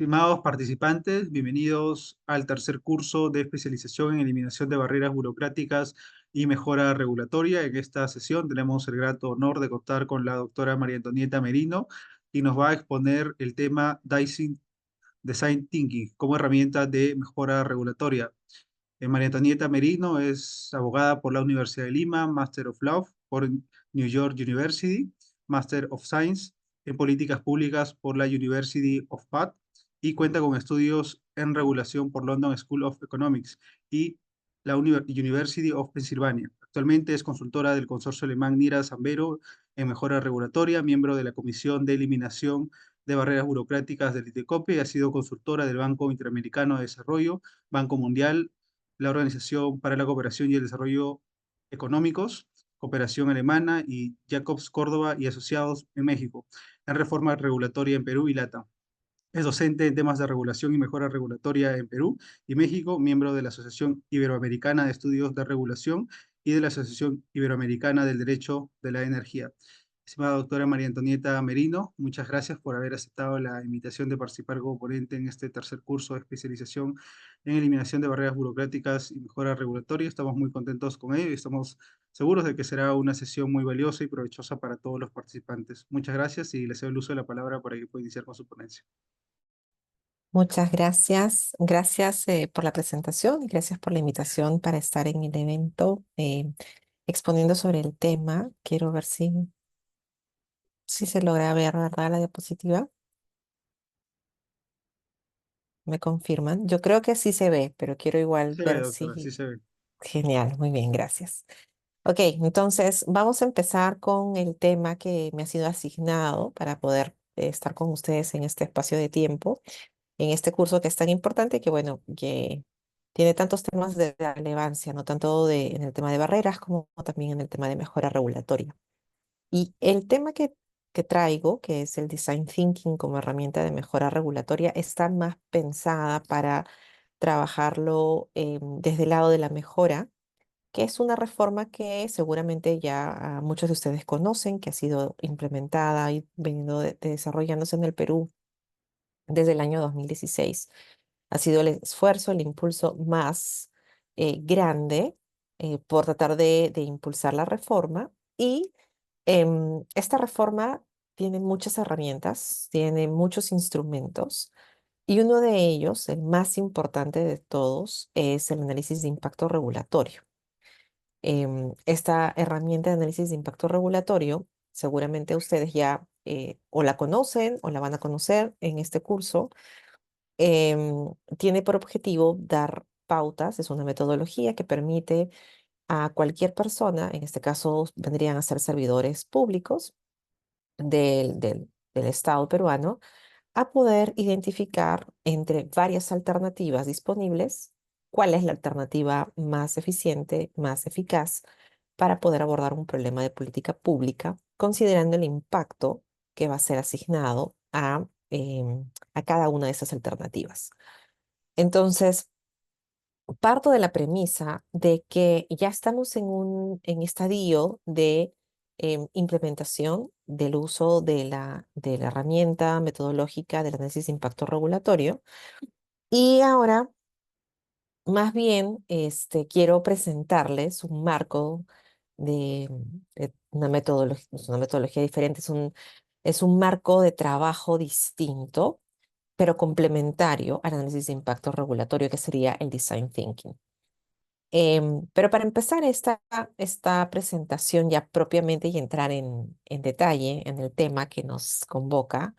Estimados participantes, bienvenidos al tercer curso de especialización en eliminación de barreras burocráticas y mejora regulatoria. En esta sesión tenemos el grato honor de contar con la doctora María Antonieta Merino y nos va a exponer el tema Design Thinking como herramienta de mejora regulatoria. María Antonieta Merino es abogada por la Universidad de Lima, Master of Law por New York University, Master of Science en Políticas Públicas por la University of Bath y cuenta con estudios en regulación por London School of Economics y la University of Pennsylvania. Actualmente es consultora del consorcio alemán Nira Zambero en mejora regulatoria, miembro de la Comisión de Eliminación de Barreras Burocráticas del ITECOPE y ha sido consultora del Banco Interamericano de Desarrollo, Banco Mundial, la Organización para la Cooperación y el Desarrollo Económicos, Cooperación Alemana y Jacobs Córdoba y Asociados en México, en reforma regulatoria en Perú y LATAM. Es docente en temas de regulación y mejora regulatoria en Perú y México, miembro de la Asociación Iberoamericana de Estudios de Regulación y de la Asociación Iberoamericana del Derecho de la Energía. Estimada doctora María Antonieta Merino, muchas gracias por haber aceptado la invitación de participar como ponente en este tercer curso de especialización en eliminación de barreras burocráticas y mejora regulatoria. Estamos muy contentos con ello y estamos seguros de que será una sesión muy valiosa y provechosa para todos los participantes. Muchas gracias y les cedo el uso de la palabra para que pueda iniciar con su ponencia. Muchas gracias. Gracias por la presentación y gracias por la invitación para estar en el evento exponiendo sobre el tema. Quiero ver si se logra ver, ¿verdad? La diapositiva. ¿Me confirman? Yo creo que sí se ve, pero quiero igual Se ve, ver doctora, sí si... se ve. Genial, muy bien, gracias. Ok, entonces vamos a empezar con el tema que me ha sido asignado para poder estar con ustedes en este espacio de tiempo, en este curso que es tan importante que, bueno, que tiene tantos temas de relevancia, no tanto en el tema de barreras como también en el tema de mejora regulatoria. Y el tema que traigo, que es el Design Thinking como herramienta de mejora regulatoria, está más pensada para trabajarlo desde el lado de la mejora, que es una reforma que seguramente ya muchos de ustedes conocen, que ha sido implementada y venido desarrollándose en el Perú desde el año 2016. Ha sido el esfuerzo, el impulso más grande por tratar de impulsar la reforma y esta reforma tiene muchas herramientas, tiene muchos instrumentos y uno de ellos, el más importante de todos, es el análisis de impacto regulatorio. Esta herramienta de análisis de impacto regulatorio, seguramente ustedes ya o la conocen o la van a conocer en este curso. Tiene por objetivo dar pautas, es una metodología que permite a cualquier persona, en este caso vendrían a ser servidores públicos del Estado peruano, a poder identificar entre varias alternativas disponibles cuál es la alternativa más eficiente, más eficaz para poder abordar un problema de política pública, considerando el impacto que va a ser asignado a cada una de esas alternativas. Entonces, parto de la premisa de que ya estamos en un estadio de implementación del uso de la herramienta metodológica del análisis de impacto regulatorio. Y ahora, más bien, quiero presentarles un marco de una metodología diferente, es un marco de trabajo distinto pero complementario al análisis de impacto regulatorio, que sería el design thinking. Pero para empezar esta presentación ya propiamente y entrar en detalle en el tema que nos convoca,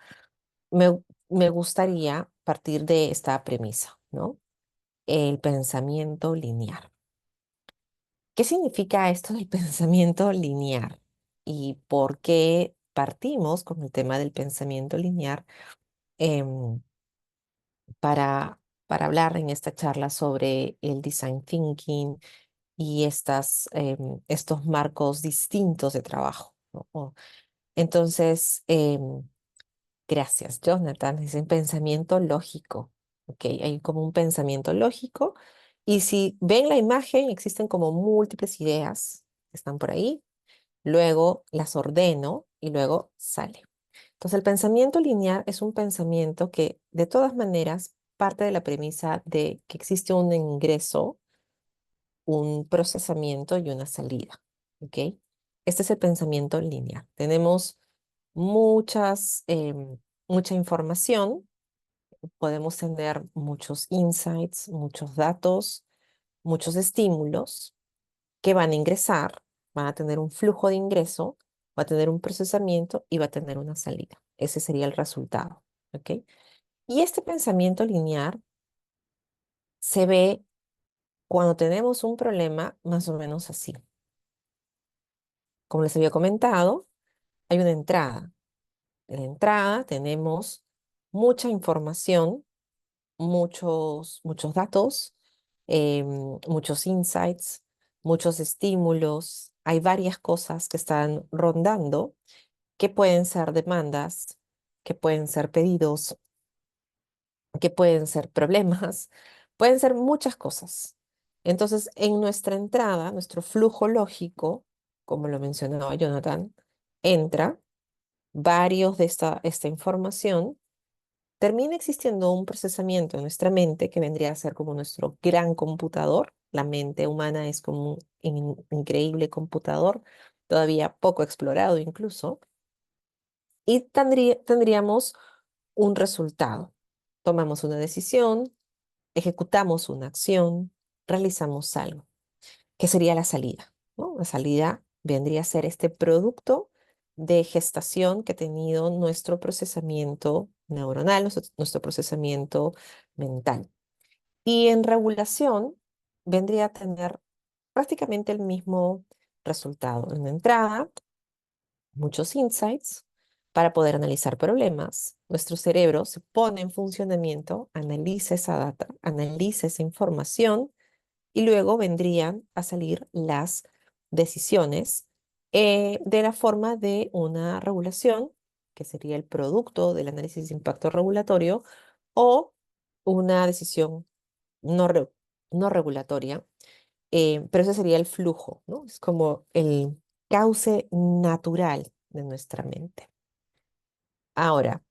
me gustaría partir de esta premisa, ¿no? El pensamiento lineal. ¿Qué significa esto del pensamiento lineal? ¿Y por qué partimos con el tema del pensamiento lineal? em, para hablar en esta charla sobre el design thinking y estos marcos distintos de trabajo, ¿no? Entonces, gracias, Jonathan. Es un pensamiento lógico. ¿Ok? Hay como un pensamiento lógico. Y si ven la imagen, existen como múltiples ideas que están por ahí. Luego las ordeno y luego sale. Entonces, el pensamiento lineal es un pensamiento que, de todas maneras, parte de la premisa de que existe un ingreso, un procesamiento y una salida. ¿Ok? Este es el pensamiento lineal. Tenemos mucha información, podemos tener muchos insights, muchos datos, muchos estímulos que van a ingresar, van a tener un flujo de ingreso, va a tener un procesamiento y va a tener una salida. Ese sería el resultado. ¿Ok? Y este pensamiento lineal se ve cuando tenemos un problema más o menos así. Como les había comentado, hay una entrada. En la entrada tenemos mucha información, muchos datos, muchos insights, muchos estímulos. Hay varias cosas que están rondando, que pueden ser demandas, que pueden ser pedidos, que pueden ser problemas, pueden ser muchas cosas. Entonces, en nuestra entrada, nuestro flujo lógico, como lo mencionaba Jonathan, entra varios de esta información, termina existiendo un procesamiento en nuestra mente que vendría a ser como nuestro gran computador. La mente humana es como un increíble computador, todavía poco explorado incluso, y tendríamos un resultado. Tomamos una decisión, ejecutamos una acción, realizamos algo, que sería la salida, ¿no? La salida vendría a ser este producto de gestación que ha tenido nuestro procesamiento neuronal, nuestro procesamiento mental. Y en regulación vendría a tener prácticamente el mismo resultado. En entrada, muchos insights para poder analizar problemas. Nuestro cerebro se pone en funcionamiento, analiza esa data, analiza esa información y luego vendrían a salir las decisiones de la forma de una regulación, que sería el producto del análisis de impacto regulatorio, o una decisión no, no regulatoria, pero ese sería el flujo, ¿no? Es como el cauce natural de nuestra mente. Ahora,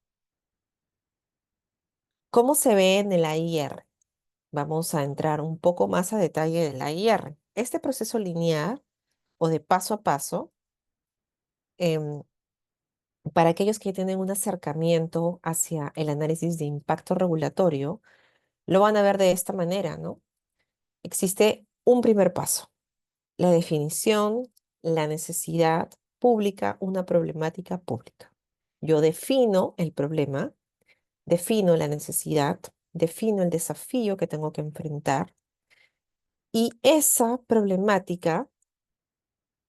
¿cómo se ve en el AIR? Vamos a entrar un poco más a detalle del AIR. Este proceso lineal o de paso a paso, em, para aquellos que tienen un acercamiento hacia el análisis de impacto regulatorio, lo van a ver de esta manera, ¿no? Existe un primer paso, la definición, la necesidad pública, una problemática pública. Yo defino el problema, defino la necesidad, defino el desafío que tengo que enfrentar y esa problemática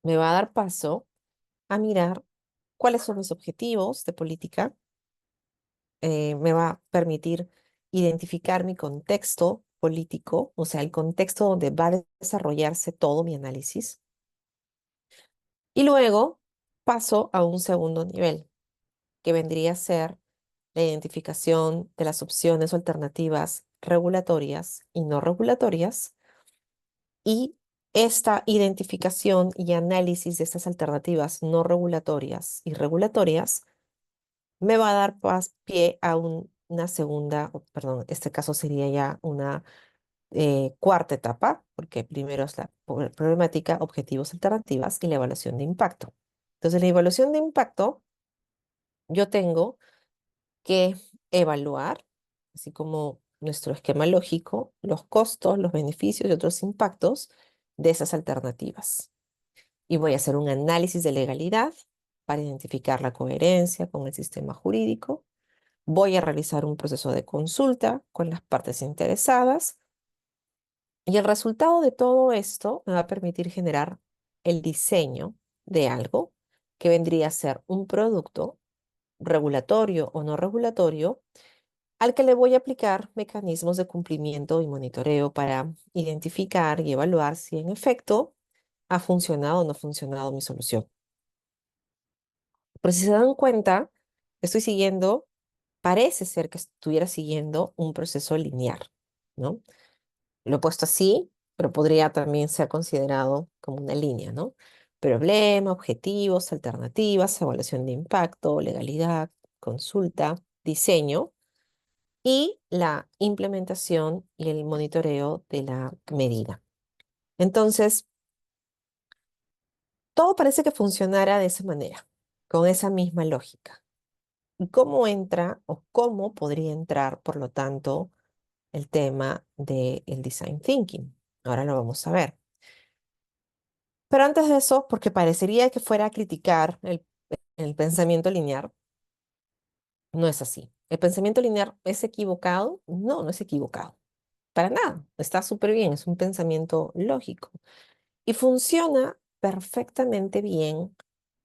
me va a dar paso a mirar cuáles son mis objetivos de política, me va a permitir identificar mi contexto político, o sea, el contexto donde va a desarrollarse todo mi análisis. Y luego paso a un segundo nivel, que vendría a ser la identificación de las opciones o alternativas regulatorias y no regulatorias. Y esta identificación y análisis de estas alternativas no regulatorias y regulatorias me va a dar pie a una segunda, perdón, este caso sería ya una cuarta etapa, porque primero es la problemática, objetivos, alternativas y la evaluación de impacto. Entonces, la evaluación de impacto, yo tengo que evaluar, así como nuestro esquema lógico, los costos, los beneficios y otros impactos de esas alternativas. Y voy a hacer un análisis de legalidad para identificar la coherencia con el sistema jurídico. Voy a realizar un proceso de consulta con las partes interesadas y el resultado de todo esto me va a permitir generar el diseño de algo que vendría a ser un producto regulatorio o no regulatorio al que le voy a aplicar mecanismos de cumplimiento y monitoreo para identificar y evaluar si en efecto ha funcionado o no ha funcionado mi solución. Pero si se dan cuenta, estoy siguiendo, parece ser que estuviera siguiendo un proceso lineal, ¿no? Lo he puesto así, pero podría también ser considerado como una línea, ¿no? Problema, objetivos, alternativas, evaluación de impacto, legalidad. consulta, diseño y la implementación y el monitoreo de la medida. Entonces, todo parece que funcionara de esa manera, con esa misma lógica. ¿Y cómo entra o cómo podría entrar, por lo tanto, el tema del design thinking? Ahora lo vamos a ver. Pero antes de eso, porque parecería que fuera a criticar el pensamiento lineal, no es así. ¿El pensamiento lineal es equivocado? No, no es equivocado. Para nada. Está súper bien. Es un pensamiento lógico. Y funciona perfectamente bien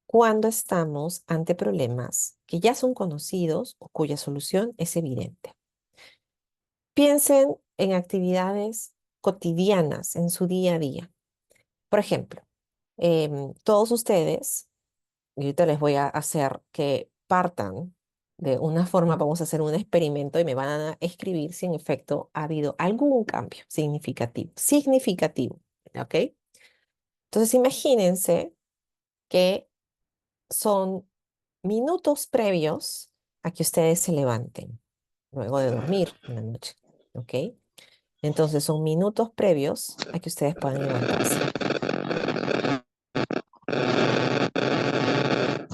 cuando estamos ante problemas que ya son conocidos o cuya solución es evidente. Piensen en actividades cotidianas en su día a día. Por ejemplo, todos ustedes, y ahorita les voy a hacer que partan de una forma, vamos a hacer un experimento y me van a escribir si en efecto ha habido algún cambio significativo, significativo, ¿ok? Entonces imagínense que son minutos previos a que ustedes se levanten, luego de dormir en la noche, ¿ok? Entonces son minutos previos a que ustedes puedan levantarse.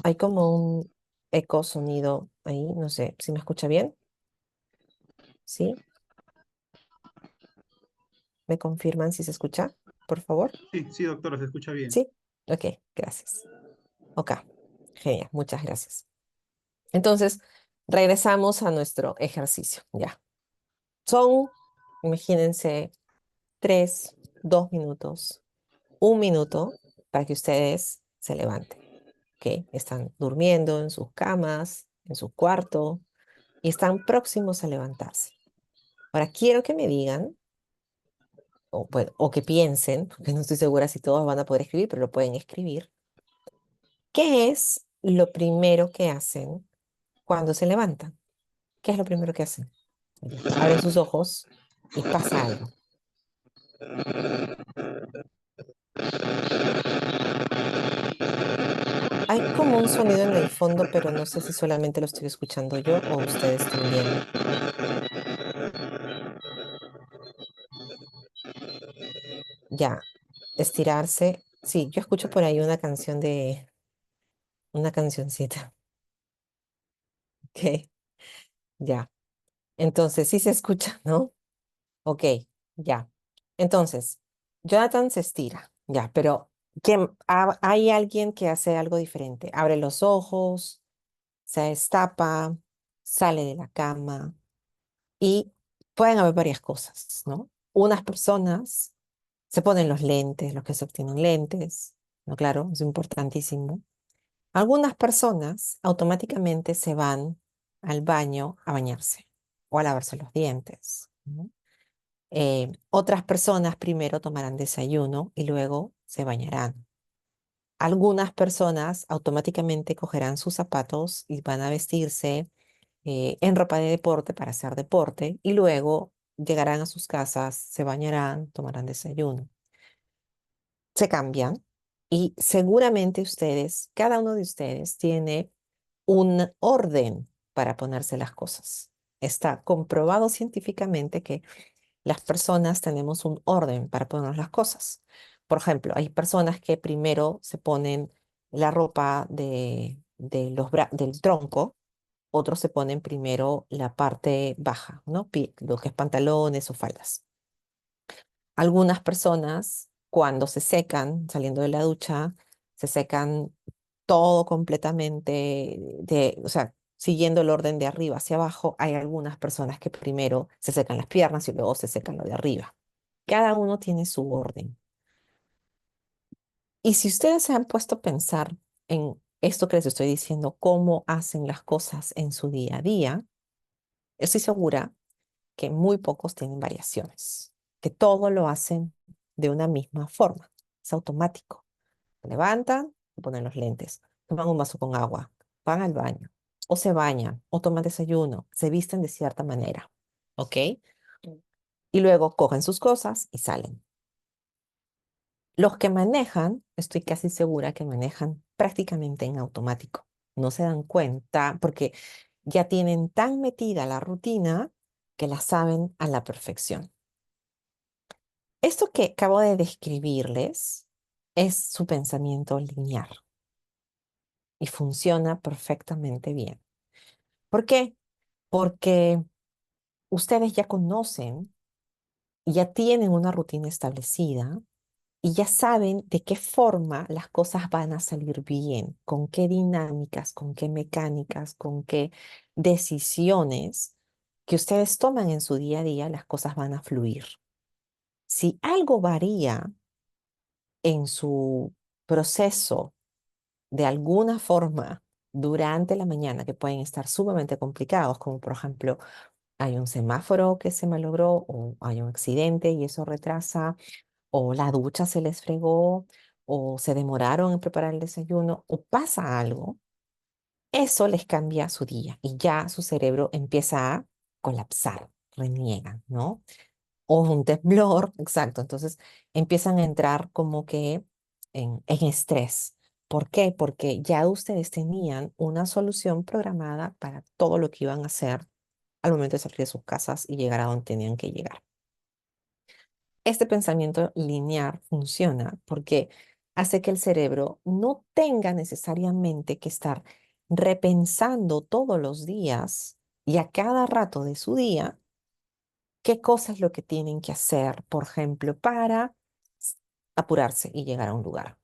Hay como un eco sonido ahí, no sé si me escucha bien, ¿sí? ¿Me confirman si se escucha, por favor? Sí, sí, doctora, se escucha bien. Sí, ok, gracias. Ok, genial, muchas gracias. Entonces, regresamos a nuestro ejercicio, ya. Son, imagínense, 3, 2 minutos, 1 minuto para que ustedes se levanten, ¿ok? Están durmiendo en sus camas, en su cuarto y están próximos a levantarse. Ahora, quiero que me digan, o, bueno, o que piensen, porque no estoy segura si todos van a poder escribir, pero lo pueden escribir. ¿Qué es lo primero que hacen cuando se levantan? ¿Qué es lo primero que hacen? Ya, abren sus ojos y pasa algo. Hay como un sonido en el fondo, pero no sé si solamente lo estoy escuchando yo o ustedes también. Ya, estirarse. Sí, yo escucho por ahí una canción de, una cancioncita. Ok, ya. Entonces, sí se escucha, ¿no? Ok, ya. Entonces, Jonathan se estira, ya, pero hay alguien que hace algo diferente. Abre los ojos, se destapa, sale de la cama y pueden haber varias cosas, ¿no? Unas personas se ponen los lentes, los que se obtienen lentes, ¿no? Claro, es importantísimo. Algunas personas automáticamente se van al baño a bañarse o a lavarse los dientes, ¿no? Otras personas primero tomarán desayuno y luego se bañarán. Algunas personas automáticamente cogerán sus zapatos y van a vestirse en ropa de deporte para hacer deporte y luego llegarán a sus casas, se bañarán, tomarán desayuno, se cambian y seguramente ustedes, cada uno de ustedes tiene un orden para ponerse las cosas. Está comprobado científicamente que las personas tenemos un orden para ponernos las cosas. Por ejemplo, hay personas que primero se ponen la ropa del tronco, otros se ponen primero la parte baja, ¿no? Lo que es pantalones o faldas. Algunas personas, cuando se secan, saliendo de la ducha, se secan todo completamente, o sea, siguiendo el orden de arriba hacia abajo. Hay algunas personas que primero se secan las piernas y luego se secan lo de arriba. Cada uno tiene su orden. Y si ustedes se han puesto a pensar en esto que les estoy diciendo, cómo hacen las cosas en su día a día, estoy segura que muy pocos tienen variaciones, que todo lo hacen de una misma forma. Es automático. Se levantan, se ponen los lentes, toman un vaso con agua, van al baño, o se bañan, o toman desayuno, se visten de cierta manera, ¿ok? Y luego cogen sus cosas y salen. Los que manejan, estoy casi segura que manejan prácticamente en automático. No se dan cuenta porque ya tienen tan metida la rutina que la saben a la perfección. Esto que acabo de describirles es su pensamiento lineal y funciona perfectamente bien. ¿Por qué? Porque ustedes ya conocen y ya tienen una rutina establecida y ya saben de qué forma las cosas van a salir bien, con qué dinámicas, con qué mecánicas, con qué decisiones que ustedes toman en su día a día, las cosas van a fluir. Si algo varía en su proceso de alguna forma durante la mañana, que pueden estar sumamente complicados, como por ejemplo hay un semáforo que se malogró o hay un accidente y eso retrasa, o la ducha se les fregó, o se demoraron en preparar el desayuno, o pasa algo, eso les cambia su día y ya su cerebro empieza a colapsar, reniegan, ¿no? O un temblor, exacto. Entonces empiezan a entrar como que en estrés. ¿Por qué? Porque ya ustedes tenían una solución programada para todo lo que iban a hacer al momento de salir de sus casas y llegar a donde tenían que llegar. Este pensamiento lineal funciona porque hace que el cerebro no tenga necesariamente que estar repensando todos los días y a cada rato de su día qué cosa es lo que tienen que hacer, por ejemplo, para apurarse y llegar a un lugar.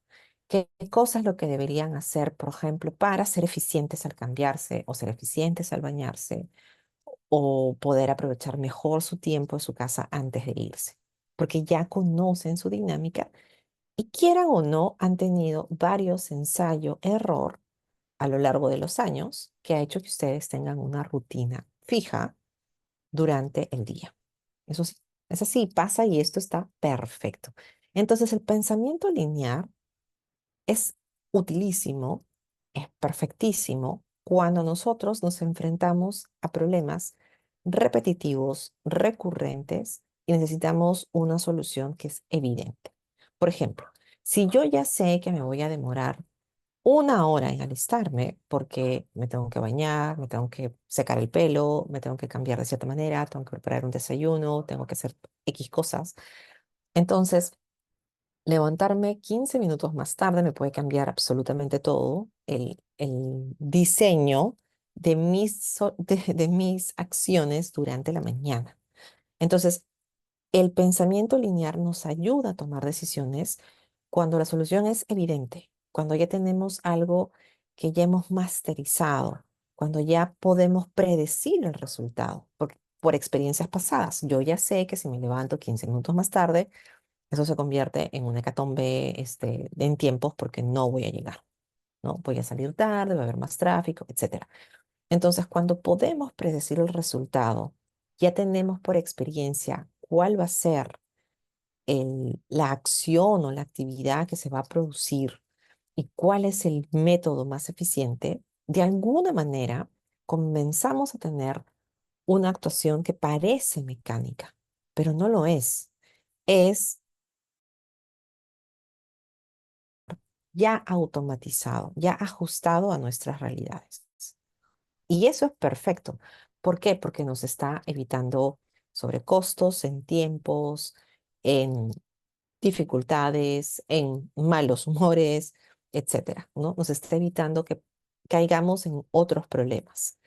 ¿Qué cosa es lo que deberían hacer, por ejemplo, para ser eficientes al cambiarse o ser eficientes al bañarse o poder aprovechar mejor su tiempo en su casa antes de irse? Porque ya conocen su dinámica y quieran o no, han tenido varios ensayo-error a lo largo de los años que ha hecho que ustedes tengan una rutina fija durante el día. Eso sí, es así, pasa y esto está perfecto. Entonces, el pensamiento lineal es utilísimo, es perfectísimo cuando nosotros nos enfrentamos a problemas repetitivos, recurrentes y necesitamos una solución que es evidente. Por ejemplo, si yo ya sé que me voy a demorar 1 hora en alistarme porque me tengo que bañar, me tengo que secar el pelo, me tengo que cambiar de cierta manera, tengo que preparar un desayuno, tengo que hacer X cosas. Entonces, levantarme 15 minutos más tarde me puede cambiar absolutamente todo el diseño de de mis acciones durante la mañana. Entonces, el pensamiento lineal nos ayuda a tomar decisiones cuando la solución es evidente, cuando ya tenemos algo que ya hemos masterizado, cuando ya podemos predecir el resultado por experiencias pasadas. Yo ya sé que si me levanto 15 minutos más tarde, eso se convierte en una hecatombe en tiempos porque no voy a llegar, ¿no? Voy a salir tarde, va a haber más tráfico, etcétera. Entonces, cuando podemos predecir el resultado, ya tenemos por experiencia cuál va a ser la acción o la actividad que se va a producir y cuál es el método más eficiente, de alguna manera comenzamos a tener una actuación que parece mecánica, pero no lo es. Es ya automatizado, ya ajustado a nuestras realidades. Y eso es perfecto. ¿Por qué? Porque nos está evitando sobrecostos en tiempos, en dificultades, en malos humores, etcétera, ¿no? Nos está evitando que caigamos en otros problemas.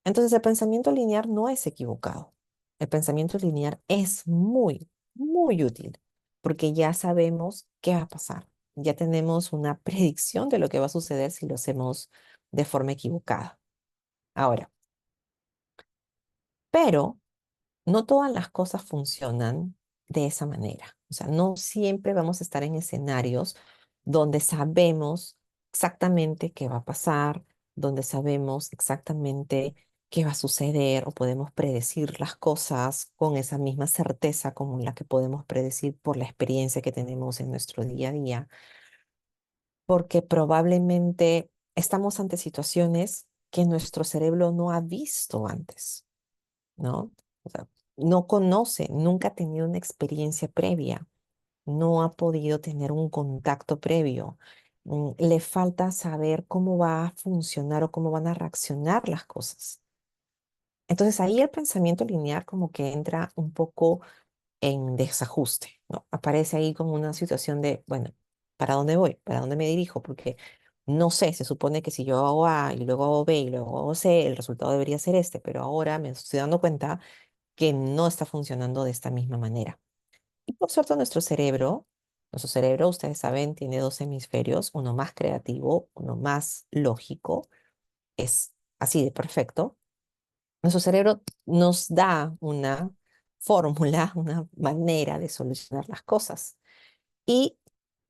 Entonces, el pensamiento lineal no es equivocado. El pensamiento lineal es muy, muy útil porque ya sabemos qué va a pasar. Ya tenemos una predicción de lo que va a suceder si lo hacemos de forma equivocada. Ahora, pero no todas las cosas funcionan de esa manera. O sea, no siempre vamos a estar en escenarios donde sabemos exactamente qué va a pasar, donde sabemos exactamente qué va a suceder o podemos predecir las cosas con esa misma certeza como la que podemos predecir por la experiencia que tenemos en nuestro día a día, porque probablemente estamos ante situaciones que nuestro cerebro no ha visto antes, ¿no? O sea, no conoce, nunca ha tenido una experiencia previa, no ha podido tener un contacto previo. Le falta saber cómo va a funcionar o cómo van a reaccionar las cosas. Entonces ahí el pensamiento lineal como que entra un poco en desajuste, ¿no? Aparece ahí como una situación de, bueno, ¿para dónde voy? ¿Para dónde me dirijo? Porque no sé, se supone que si yo hago A y luego hago B y luego hago C, el resultado debería ser este, pero ahora me estoy dando cuenta que no está funcionando de esta misma manera. Y por suerte nuestro cerebro, ustedes saben, tiene dos hemisferios, uno más creativo, uno más lógico, es así de perfecto. Nuestro cerebro nos da una fórmula, una manera de solucionar las cosas y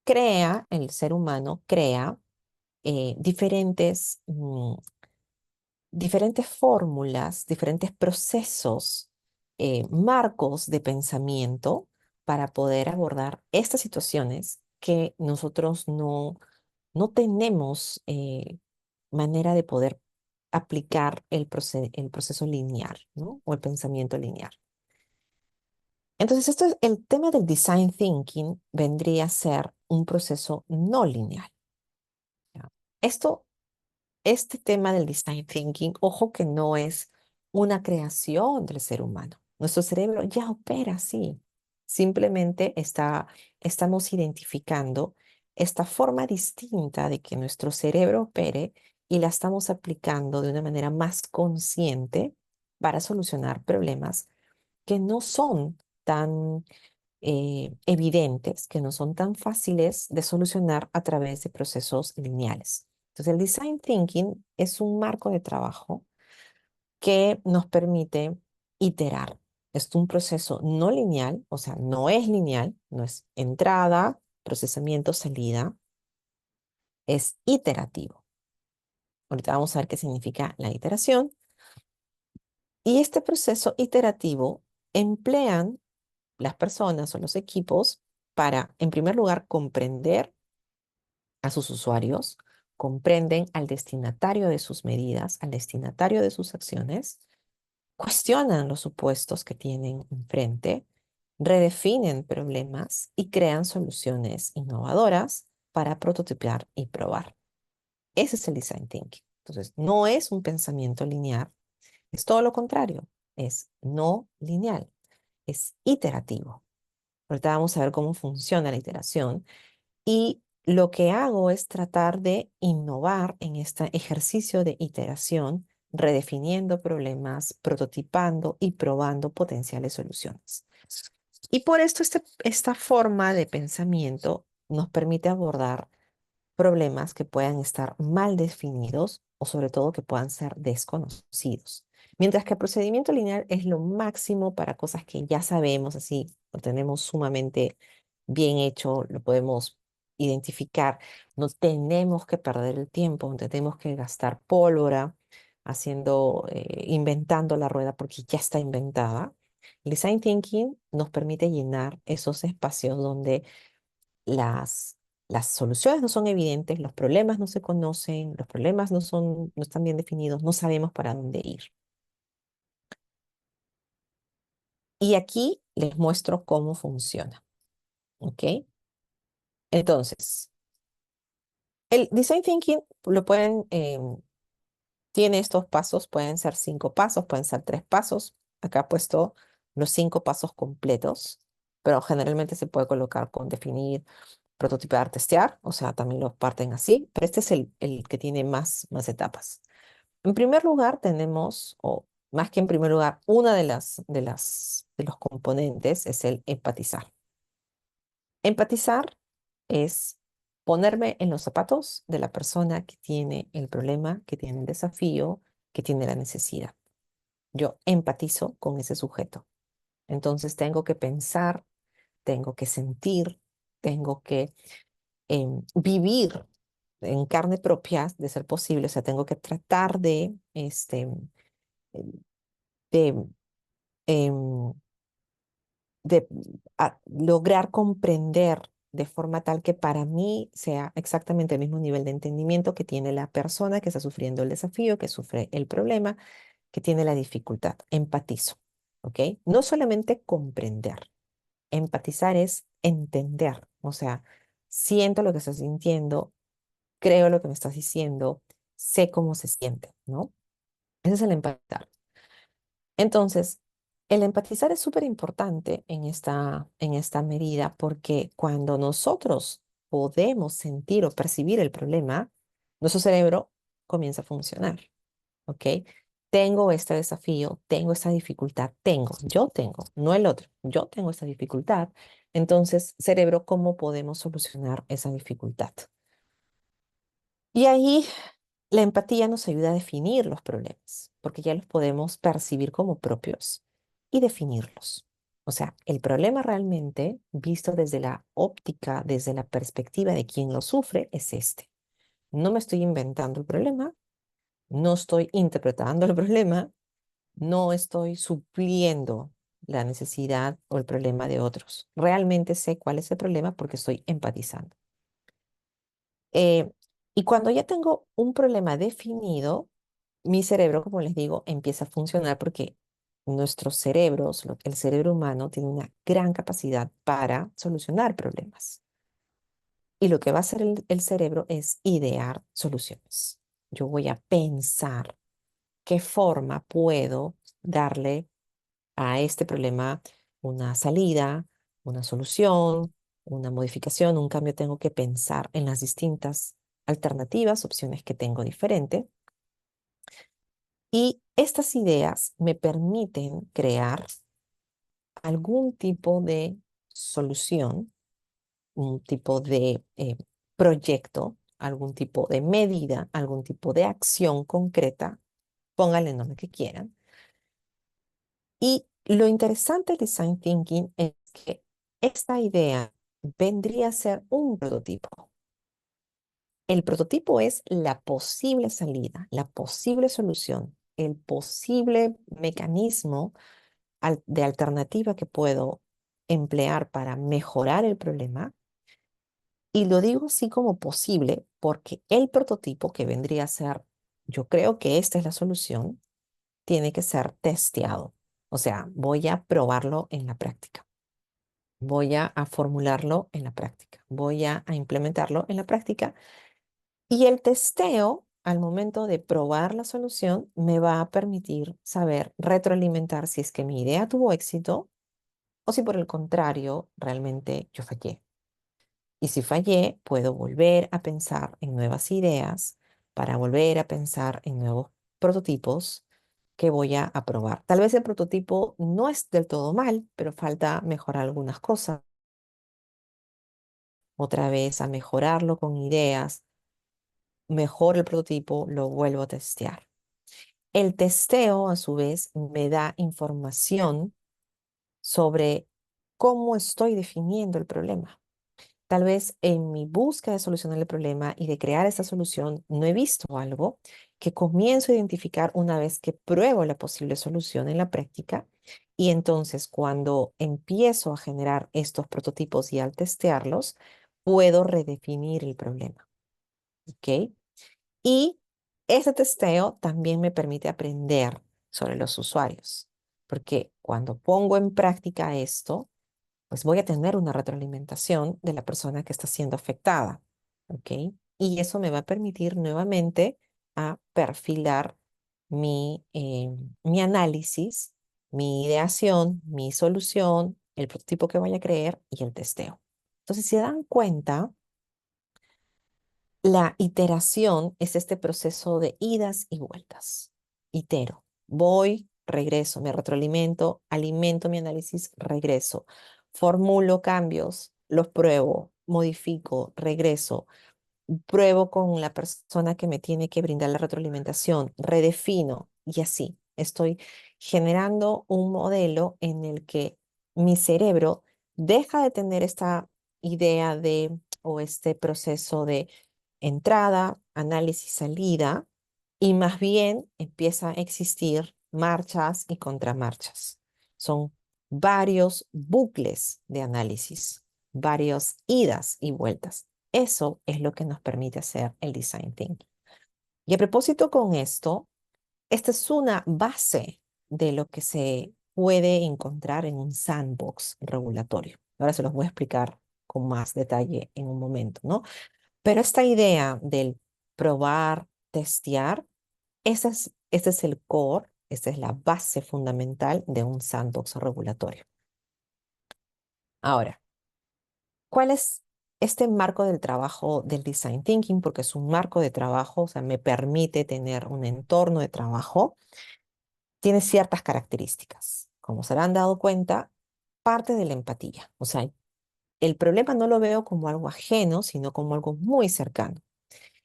crea, el ser humano crea diferentes fórmulas, diferentes procesos, marcos de pensamiento para poder abordar estas situaciones que nosotros no tenemos manera de poder aplicar el proceso lineal, ¿no? O el pensamiento lineal. Entonces, el tema del design thinking vendría a ser un proceso no lineal. ¿Ya? Esto Este tema del design thinking, ojo que no es una creación del ser humano. Nuestro cerebro ya opera así. Simplemente estamos identificando esta forma distinta de que nuestro cerebro opere y la estamos aplicando de una manera más consciente para solucionar problemas que no son tan evidentes, que no son tan fáciles de solucionar a través de procesos lineales. Entonces, el design thinking es un marco de trabajo que nos permite iterar. Es un proceso no lineal, o sea, no es lineal, no es entrada, procesamiento, salida, es iterativo. Ahorita vamos a ver qué significa la iteración. Y este proceso iterativo emplean las personas o los equipos para, en primer lugar, comprender a sus usuarios, comprenden al destinatario de sus medidas, al destinatario de sus acciones, cuestionan los supuestos que tienen enfrente, redefinen problemas y crean soluciones innovadoras para prototipar y probar. Ese es el design thinking. Entonces, no es un pensamiento lineal, es todo lo contrario, es no lineal, es iterativo. Ahorita vamos a ver cómo funciona la iteración y lo que hago es tratar de innovar en este ejercicio de iteración, redefiniendo problemas, prototipando y probando potenciales soluciones. Y por esto esta forma de pensamiento nos permite abordar problemas que puedan estar mal definidos o sobre todo que puedan ser desconocidos. Mientras que el procedimiento lineal es lo máximo para cosas que ya sabemos, así lo tenemos sumamente bien hecho, lo podemos identificar, no tenemos que perder el tiempo, no tenemos que gastar pólvora inventando la rueda porque ya está inventada. El design thinking nos permite llenar esos espacios donde las, las soluciones no son evidentes, los problemas no se conocen, los problemas no están bien definidos, no sabemos para dónde ir. Y aquí les muestro cómo funciona, ¿ok? Entonces, el design thinking tiene estos pasos, pueden ser 5 pasos, pueden ser 3 pasos. Acá he puesto los 5 pasos completos, pero generalmente se puede colocar con definir, prototipar, testear, o sea, también lo parten así, pero este es el que tiene más etapas. En primer lugar tenemos, o más que en primer lugar, una de los componentes es el empatizar. Empatizar es ponerme en los zapatos de la persona que tiene el problema, que tiene el desafío, que tiene la necesidad. Yo empatizo con ese sujeto. Entonces tengo que pensar, tengo que sentir, tengo que vivir en carne propia, de ser posible. O sea, tengo que tratar de, em, de lograr comprender de forma tal que para mí sea exactamente el mismo nivel de entendimiento que tiene la persona que está sufriendo el desafío, que sufre el problema, que tiene la dificultad. Empatizo, ¿ok? No solamente comprender. Empatizar es entender, o sea, siento lo que estás sintiendo, creo lo que me estás diciendo, sé cómo se siente, ¿no? Ese es el empatizar. Entonces, el empatizar es súper importante en esta medida porque cuando nosotros podemos sentir o percibir el problema, nuestro cerebro comienza a funcionar, ¿ok? Tengo este desafío, tengo esta dificultad, yo tengo, no el otro, yo tengo esta dificultad. Entonces, cerebro, ¿cómo podemos solucionar esa dificultad? Y ahí la empatía nos ayuda a definir los problemas, porque ya los podemos percibir como propios y definirlos. O sea, el problema realmente, visto desde la óptica, desde la perspectiva de quien lo sufre, es este. No me estoy inventando el problema, no estoy interpretando el problema, no estoy supliendo la necesidad o el problema de otros. Realmente sé cuál es el problema porque estoy empatizando. Eh, y cuando ya tengo un problema definido, mi cerebro, como les digo, empieza a funcionar porque nuestros cerebros, el cerebro humano, tiene una gran capacidad para solucionar problemas. Y lo que va a hacer el cerebro es idear soluciones. Yo voy a pensar qué forma puedo darle a este problema una salida, una solución, una modificación, un cambio. Tengo que pensar en las distintas alternativas, opciones que tengo diferente. Y estas ideas me permiten crear algún tipo de solución, un tipo de proyecto, algún tipo de medida, algún tipo de acción concreta, pónganle el nombre que quieran. Y lo interesante del design thinking es que esta idea vendría a ser un prototipo. El prototipo es la posible salida, la posible solución, el posible mecanismo de alternativa que puedo emplear para mejorar el problema. Y lo digo así como posible porque el prototipo que vendría a ser, yo creo que esta es la solución, tiene que ser testeado. O sea, voy a probarlo en la práctica. Voy a formularlo en la práctica. Voy a implementarlo en la práctica. Y el testeo, al momento de probar la solución, me va a permitir saber retroalimentar si es que mi idea tuvo éxito o si por el contrario realmente yo fallé. Y si fallé, puedo volver a pensar en nuevas ideas para volver a pensar en nuevos prototipos que voy a probar. Tal vez el prototipo no es del todo mal, pero falta mejorar algunas cosas. Otra vez a mejorarlo con ideas, mejor el prototipo, lo vuelvo a testear. El testeo, a su vez, me da información sobre cómo estoy definiendo el problema. Tal vez en mi búsqueda de solucionar el problema y de crear esta solución no he visto algo que comienzo a identificar una vez que pruebo la posible solución en la práctica. Y entonces cuando empiezo a generar estos prototipos y al testearlos, puedo redefinir el problema. ¿Ok? Y ese testeo también me permite aprender sobre los usuarios, porque cuando pongo en práctica esto, pues voy a tener una retroalimentación de la persona que está siendo afectada, ¿ok? Y eso me va a permitir nuevamente a perfilar mi análisis, mi ideación, mi solución, el prototipo que vaya a crear y el testeo. Entonces, si se dan cuenta, la iteración es este proceso de idas y vueltas. Itero, voy, regreso, me retroalimento, alimento mi análisis, regreso, formulo cambios, los pruebo, modifico, regreso, pruebo con la persona que me tiene que brindar la retroalimentación, redefino y así. Estoy generando un modelo en el que mi cerebro deja de tener esta idea de o este proceso de entrada, análisis, salida y más bien empieza a existir marchas y contramarchas. Son varios bucles de análisis, varias idas y vueltas. Eso es lo que nos permite hacer el design thinking. Y a propósito con esto, esta es una base de lo que se puede encontrar en un sandbox regulatorio. Ahora se los voy a explicar con más detalle en un momento, ¿no? Pero esta idea del probar, testear, ese es el core Esta es la base fundamental de un sandbox regulatorio. Ahora, ¿cuál es este marco del trabajo del design thinking? Porque es un marco de trabajo, o sea, me permite tener un entorno de trabajo. Tiene ciertas características. Como se habrán dado cuenta, parte de la empatía. O sea, el problema no lo veo como algo ajeno, sino como algo muy cercano.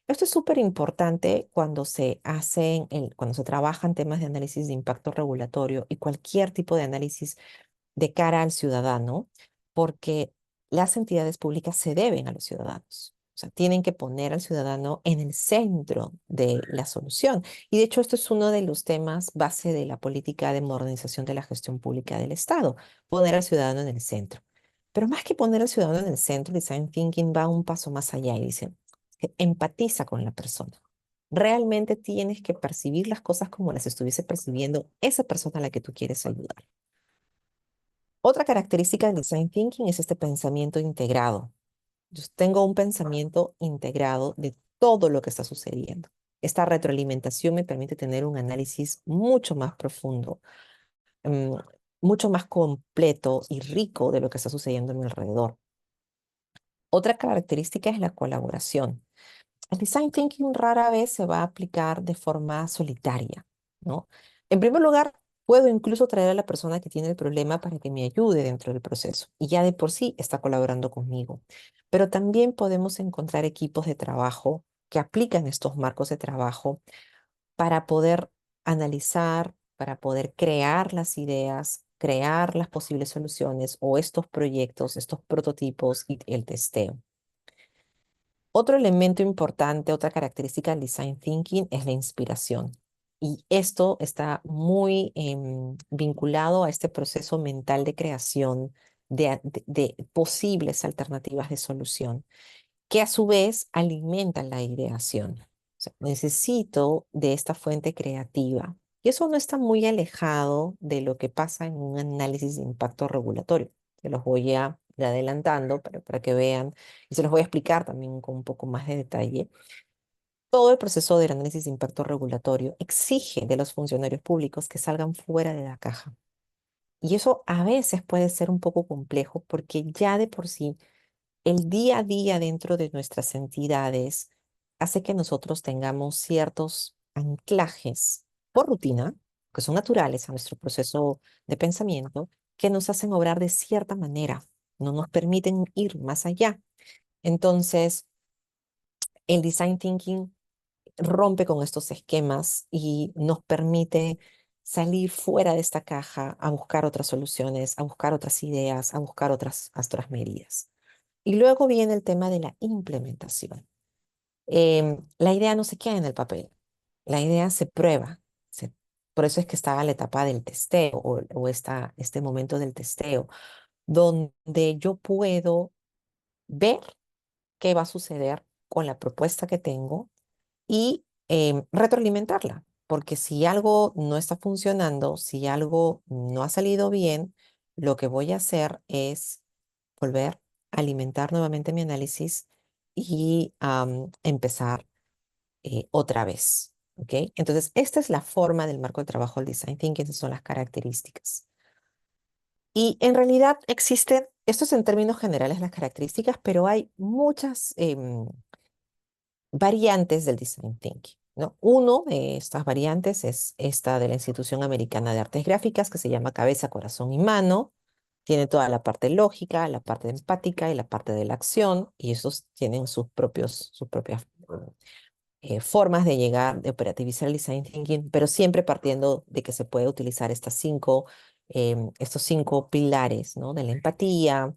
Esto es súper importante cuando se hacen, cuando se trabajan temas de análisis de impacto regulatorio y cualquier tipo de análisis de cara al ciudadano, porque las entidades públicas se deben a los ciudadanos. O sea, tienen que poner al ciudadano en el centro de la solución. Y de hecho, esto es uno de los temas base de la política de modernización de la gestión pública del Estado, poner al ciudadano en el centro. Pero más que poner al ciudadano en el centro, Design Thinking va un paso más allá y dice, que empatiza con la persona. Realmente tienes que percibir las cosas como las estuviese percibiendo esa persona a la que tú quieres ayudar. Otra característica del design thinking es este pensamiento integrado. Yo tengo un pensamiento integrado de todo lo que está sucediendo. Esta retroalimentación me permite tener un análisis mucho más profundo, mm, mucho más completo y rico de lo que está sucediendo a mi alrededor. Otra característica es la colaboración. El design thinking rara vez se va a aplicar de forma solitaria, ¿no? En primer lugar, puedo incluso traer a la persona que tiene el problema para que me ayude dentro del proceso y ya de por sí está colaborando conmigo. Pero también podemos encontrar equipos de trabajo que aplican estos marcos de trabajo para poder analizar, para poder crear las ideas, crear las posibles soluciones o estos proyectos, estos prototipos y el testeo. Otro elemento importante, otra característica del design thinking es la inspiración. Y esto está muy vinculado a este proceso mental de creación de posibles alternativas de solución, que a su vez alimentan la ideación. O sea, necesito de esta fuente creativa. Y eso no está muy alejado de lo que pasa en un análisis de impacto regulatorio. Se los voy a ir adelantando para que vean y se los voy a explicar también con un poco más de detalle. Todo el proceso del análisis de impacto regulatorio exige de los funcionarios públicos que salgan fuera de la caja. Y eso a veces puede ser un poco complejo porque ya de por sí el día a día dentro de nuestras entidades hace que nosotros tengamos ciertos anclajes por rutina, que son naturales a nuestro proceso de pensamiento, que nos hacen obrar de cierta manera, no nos permiten ir más allá. Entonces, el design thinking rompe con estos esquemas y nos permite salir fuera de esta caja a buscar otras soluciones, a buscar otras ideas, a buscar otras medidas. Y luego viene el tema de la implementación. La idea no se queda en el papel, la idea se prueba. Por eso es que estaba la etapa del testeo o este momento del testeo, donde yo puedo ver qué va a suceder con la propuesta que tengo y retroalimentarla. Porque si algo no está funcionando, si algo no ha salido bien, lo que voy a hacer es volver a alimentar nuevamente mi análisis y empezar otra vez. ¿Ok? Entonces, esta es la forma del marco de trabajo del design thinking, esas son las características. Y en realidad existen, esto es en términos generales las características, pero hay muchas variantes del design thinking, ¿no? Uno de estas variantes es esta de la Institución Americana de Artes Gráficas, que se llama Cabeza, Corazón y Mano. Tiene toda la parte lógica, la parte empática y la parte de la acción, y esos tienen sus propias formas de llegar, de operativizar el design thinking, pero siempre partiendo de que se puede utilizar estos cinco pilares, ¿no? De la empatía,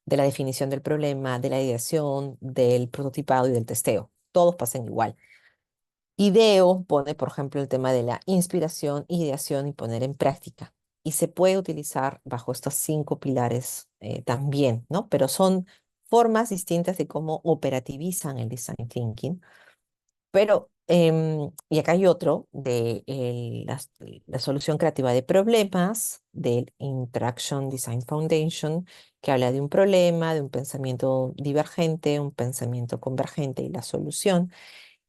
de la definición del problema, de la ideación, del prototipado y del testeo. Todos pasan igual. IDEO pone, por ejemplo, el tema de la inspiración, ideación y poner en práctica. Y se puede utilizar bajo estos cinco pilares también, ¿no? Pero son formas distintas de cómo operativizan el design thinking. Pero, y acá hay otro de la solución creativa de problemas, del Interaction Design Foundation, que habla de un problema, de un pensamiento divergente, un pensamiento convergente y la solución.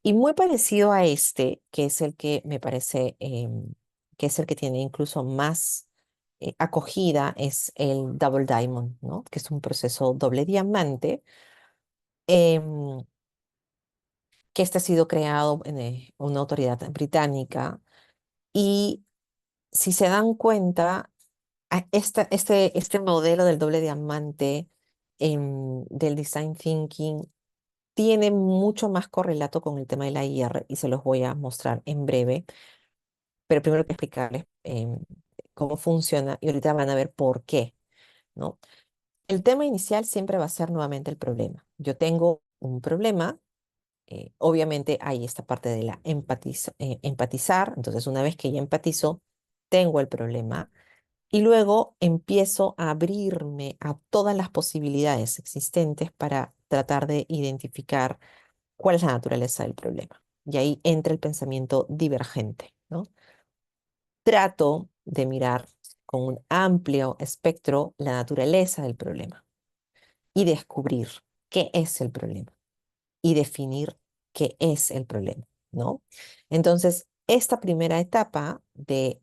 Y muy parecido a este, que es el que me parece que es el que tiene incluso más acogida, es el Double Diamond, ¿no? Que es un proceso doble diamante, em, que este ha sido creado en una autoridad británica. Y si se dan cuenta, este modelo del doble diamante del design thinking tiene mucho más correlato con el tema de la IR y se los voy a mostrar en breve, pero primero hay que explicarles cómo funciona y ahorita van a ver por qué, ¿no? El tema inicial siempre va a ser nuevamente el problema. Yo tengo un problema, obviamente hay esta parte de la empatizar, entonces una vez que ya empatizo, tengo el problema y luego empiezo a abrirme a todas las posibilidades existentes para tratar de identificar cuál es la naturaleza del problema. Y ahí entra el pensamiento divergente, ¿no? Trato de mirar con un amplio espectro la naturaleza del problema y descubrir qué es el problema y definir qué es el problema, ¿no? Entonces, esta primera etapa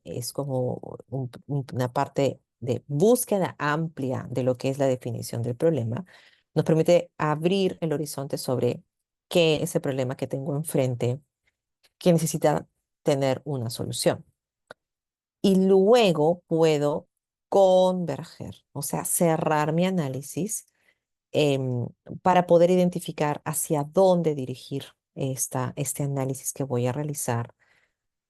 es como una parte de búsqueda amplia de lo que es la definición del problema, nos permite abrir el horizonte sobre qué es el problema que tengo enfrente, que necesita tener una solución. Y luego puedo converger, o sea, cerrar mi análisis em, para poder identificar hacia dónde dirigir este análisis que voy a realizar,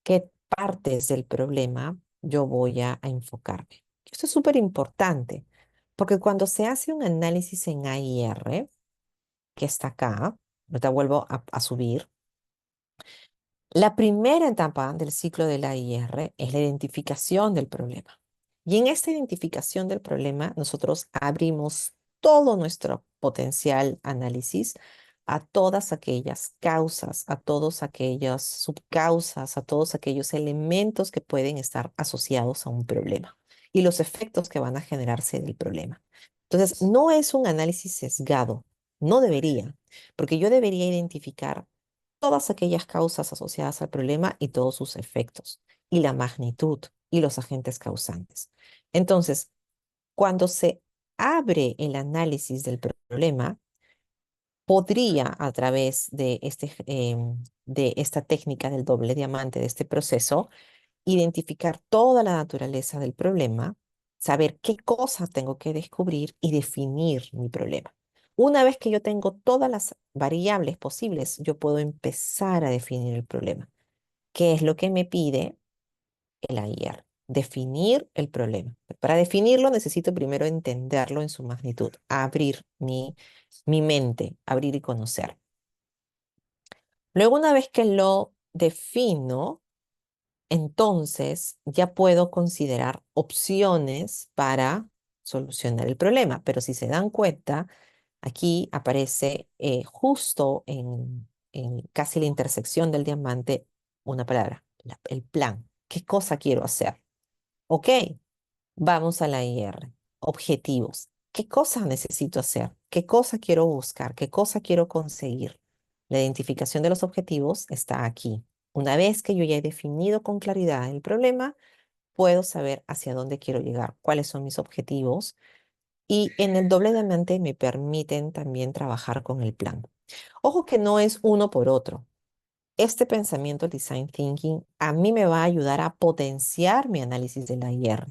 qué partes del problema yo voy a enfocarme. Esto es súper importante, porque cuando se hace un análisis en AIR, que está acá, ahorita vuelvo a subir, la primera etapa del ciclo de la IR es la identificación del problema. Y en esta identificación del problema, nosotros abrimos todo nuestro potencial análisis a todas aquellas causas, a todas aquellas subcausas, a todos aquellos elementos que pueden estar asociados a un problema y los efectos que van a generarse del problema. Entonces, no es un análisis sesgado, no debería, porque yo debería identificar todas aquellas causas asociadas al problema y todos sus efectos, y la magnitud y los agentes causantes. Entonces, cuando se abre el análisis del problema, podría a través de, de esta técnica del doble diamante, de este proceso, identificar toda la naturaleza del problema, saber qué cosas tengo que descubrir y definir mi problema. Una vez que yo tengo todas las variables posibles, yo puedo empezar a definir el problema. ¿Qué es lo que me pide el AIR? Definir el problema. Para definirlo necesito primero entenderlo en su magnitud, abrir mi mente, abrir y conocer. Luego, una vez que lo defino, entonces ya puedo considerar opciones para solucionar el problema. Pero si se dan cuenta, aquí aparece justo en casi la intersección del diamante una palabra, el plan. ¿Qué cosa quiero hacer? Ok, vamos a la IR. Objetivos. ¿Qué cosa necesito hacer? ¿Qué cosa quiero buscar? ¿Qué cosa quiero conseguir? La identificación de los objetivos está aquí. Una vez que yo ya he definido con claridad el problema, puedo saber hacia dónde quiero llegar, cuáles son mis objetivos y en el doble diamante me permiten también trabajar con el plan. Ojo que no es uno por otro. Este pensamiento design thinking a mí me va a ayudar a potenciar mi análisis de la IR.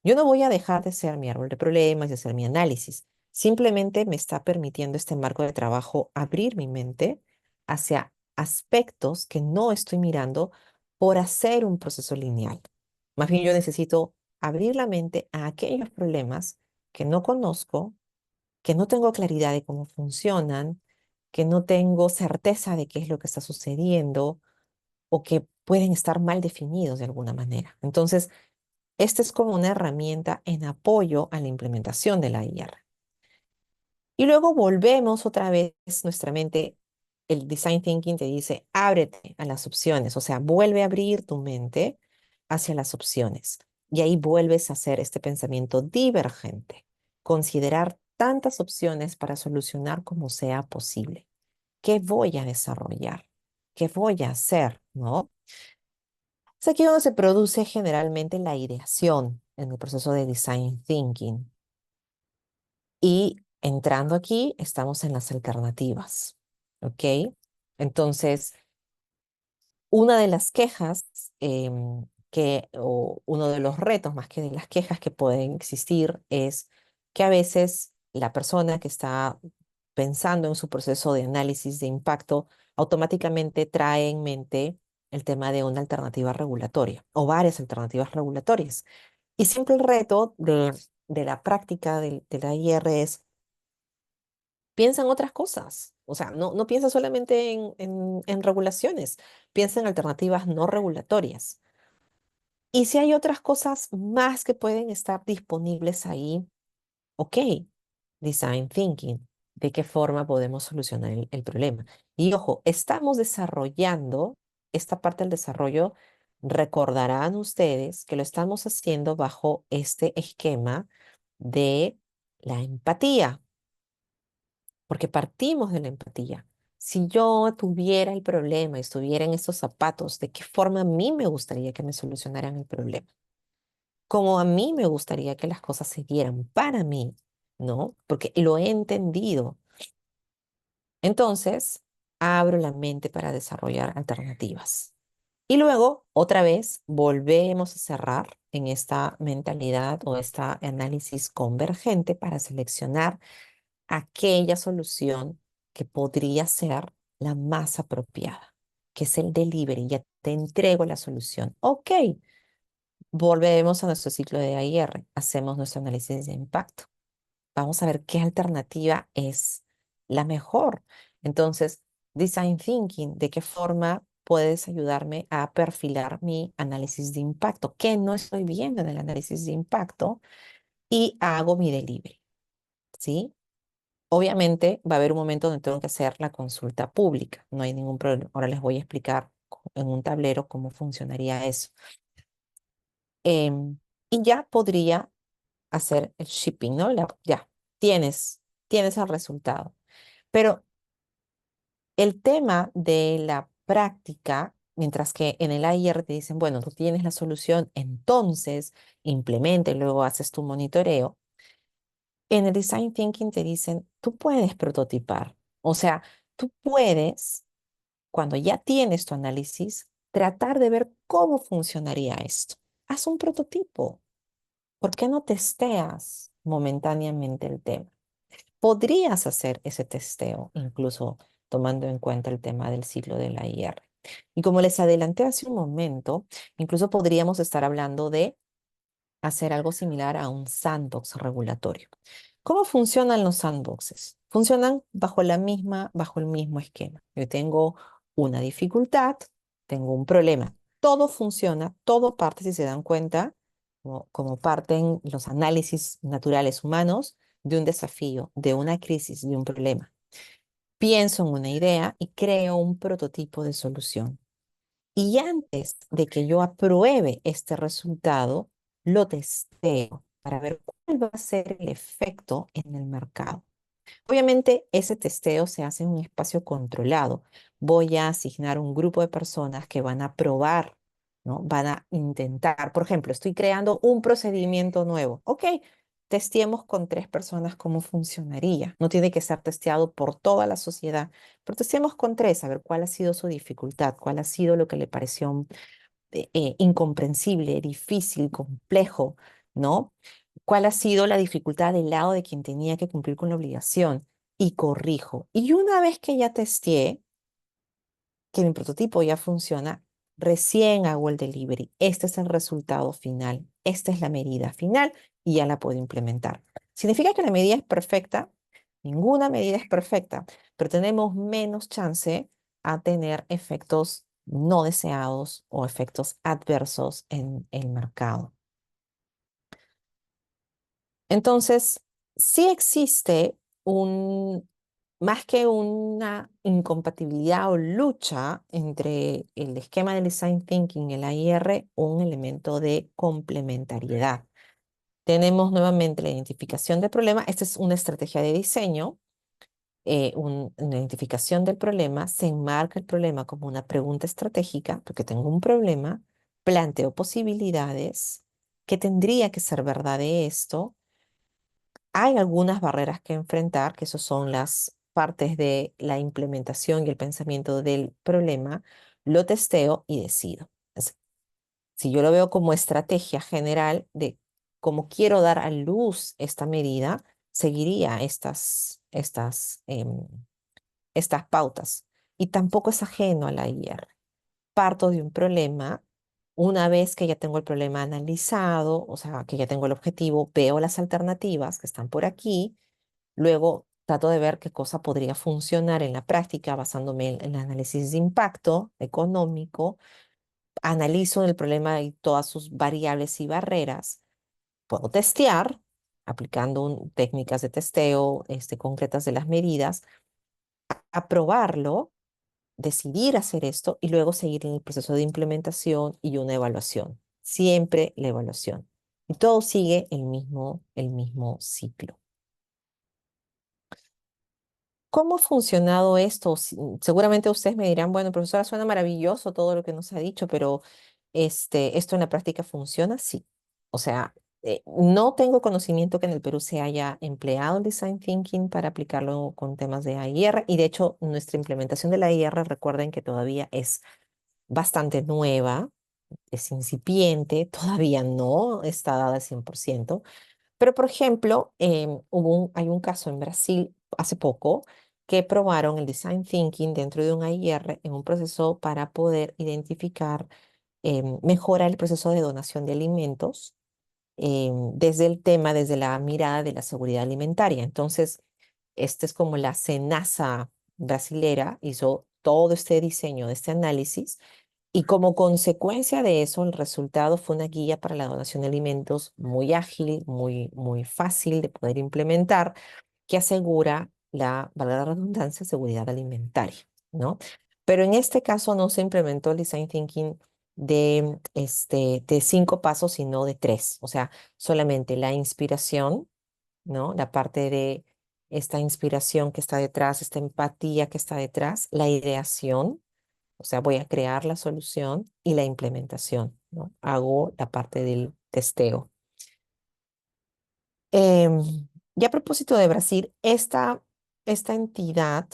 Yo no voy a dejar de hacer mi árbol de problemas y hacer mi análisis. Simplemente me está permitiendo este marco de trabajo abrir mi mente hacia aspectos que no estoy mirando por hacer un proceso lineal. Más bien yo necesito abrir la mente a aquellos problemas que no conozco, que no tengo claridad de cómo funcionan, que no tengo certeza de qué es lo que está sucediendo o que pueden estar mal definidos de alguna manera. Entonces, esta es como una herramienta en apoyo a la implementación de la IR. Y luego volvemos otra vez nuestra mente. El design thinking te dice, ábrete a las opciones, o sea, vuelve a abrir tu mente hacia las opciones. Y ahí vuelves a hacer este pensamiento divergente, considerar tantas opciones para solucionar como sea posible. ¿Qué voy a desarrollar? ¿Qué voy a hacer? ¿No? Es aquí donde se produce generalmente la ideación en el proceso de design thinking. Y entrando aquí, estamos en las alternativas. ¿Ok? Entonces, una de las quejas o uno de los retos, más que de las quejas que pueden existir, es que a veces la persona que está pensando en su proceso de análisis de impacto automáticamente trae en mente el tema de una alternativa regulatoria o varias alternativas regulatorias. Y siempre el reto de la práctica de la IR es piensa en otras cosas. O sea, no piensa solamente en regulaciones, piensa en alternativas no regulatorias. Y si hay otras cosas más que pueden estar disponibles ahí, ok, design thinking, ¿de qué forma podemos solucionar el problema? Y ojo, estamos desarrollando esta parte del desarrollo. Recordarán ustedes que lo estamos haciendo bajo este esquema de la empatía, porque partimos de la empatía. Si yo tuviera el problema y estuviera en estos zapatos, ¿de qué forma a mí me gustaría que me solucionaran el problema? ¿Cómo a mí me gustaría que las cosas se dieran para mí? ¿No? Porque lo he entendido. Entonces, abro la mente para desarrollar alternativas. Y luego, otra vez, volvemos a cerrar en esta mentalidad o este análisis convergente para seleccionar aquella solución que podría ser la más apropiada, que es el delivery. Ya te entrego la solución. Ok, volvemos a nuestro ciclo de AIR, hacemos nuestro análisis de impacto. Vamos a ver qué alternativa es la mejor. Entonces, design thinking, ¿de qué forma puedes ayudarme a perfilar mi análisis de impacto? ¿Qué no estoy viendo en el análisis de impacto? Y hago mi delivery, ¿sí? Obviamente va a haber un momento donde tengo que hacer la consulta pública, no hay ningún problema. Ahora les voy a explicar en un tablero cómo funcionaría eso. Em, y ya podría hacer el shipping, ¿no? Ya, tienes el resultado. Pero el tema de la práctica, mientras que en el AIR te dicen, bueno, tú tienes la solución, entonces implementa y luego haces tu monitoreo. En el design thinking te dicen, tú puedes prototipar. O sea, tú puedes, cuando ya tienes tu análisis, tratar de ver cómo funcionaría esto. Haz un prototipo. ¿Por qué no testeas momentáneamente el tema? Podrías hacer ese testeo, incluso tomando en cuenta el tema del ciclo de la IR. Y como les adelanté hace un momento, incluso podríamos estar hablando de hacer algo similar a un sandbox regulatorio. ¿Cómo funcionan los sandboxes? Funcionan bajo el mismo esquema. Yo tengo una dificultad, tengo un problema. Todo funciona, todo parte, si se dan cuenta, como parten los análisis naturales humanos de un desafío, de una crisis, de un problema. Pienso en una idea y creo un prototipo de solución. Y antes de que yo apruebe este resultado, lo testeo para ver cuál va a ser el efecto en el mercado. Obviamente, ese testeo se hace en un espacio controlado. Voy a asignar un grupo de personas que van a probar, ¿no? Van a intentar, por ejemplo, estoy creando un procedimiento nuevo. Ok, testeemos con 3 personas cómo funcionaría. No tiene que ser testeado por toda la sociedad, pero testeemos con 3, a ver cuál ha sido su dificultad, cuál ha sido lo que le pareció incomprensible, difícil, complejo, ¿no? ¿Cuál ha sido la dificultad del lado de quien tenía que cumplir con la obligación? Y corrijo. Y una vez que ya testé que mi prototipo ya funciona, recién hago el delivery. Este es el resultado final. Esta es la medida final y ya la puedo implementar. ¿Significa que la medida es perfecta? Ninguna medida es perfecta, pero tenemos menos chance a tener efectos no deseados o efectos adversos en el mercado. Entonces, sí existe más que una incompatibilidad o lucha entre el esquema del design thinking y el AIR, un elemento de complementariedad. Tenemos nuevamente la identificación del problema. Esta es una estrategia de diseño, una identificación del problema. Se enmarca el problema como una pregunta estratégica, porque tengo un problema. planteo posibilidades, qué tendría que ser verdad de esto. Hay algunas barreras que enfrentar, que eso son las partes de la implementación y el pensamiento del problema, lo testeo y decido. Si yo lo veo como estrategia general de cómo quiero dar a luz esta medida, seguiría estas pautas. Y tampoco es ajeno a la IR. Parto de un problema, una vez que ya tengo el problema analizado, o sea, que ya tengo el objetivo, veo las alternativas que están por aquí, luego trato de ver qué cosa podría funcionar en la práctica basándome en el análisis de impacto económico, analizo el problema y todas sus variables y barreras, puedo testear aplicando técnicas de testeo concretas de las medidas, aprobarlo, decidir hacer esto y luego seguir en el proceso de implementación y una evaluación. Siempre la evaluación. Y todo sigue el mismo ciclo. ¿Cómo ha funcionado esto? Seguramente ustedes me dirán, bueno, profesora, suena maravilloso todo lo que nos ha dicho, pero ¿esto en la práctica funciona? Sí. O sea, no tengo conocimiento que en el Perú se haya empleado el Design Thinking para aplicarlo con temas de AIR y de hecho nuestra implementación de la AIR, recuerden que todavía es bastante nueva, es incipiente, todavía no está dada al 100%. Pero, por ejemplo, hay un caso en Brasil hace poco que probaron el design thinking dentro de un AIR en un proceso para poder identificar, mejorar el proceso de donación de alimentos desde la mirada de la seguridad alimentaria. Entonces, este es como la SENASA brasilera hizo todo este diseño, este análisis y como consecuencia de eso, el resultado fue una guía para la donación de alimentos muy ágil, muy fácil de poder implementar, que asegura valga la redundancia, seguridad alimentaria, ¿no? Pero en este caso no se implementó el design thinking de 5 pasos, sino de 3. O sea, solamente la inspiración, ¿no? La parte de esta inspiración que está detrás, esta empatía que está detrás, la ideación, o sea, voy a crear la solución y la implementación, ¿no? Hago la parte del testeo. Em, y a propósito de Brasil, esta entidad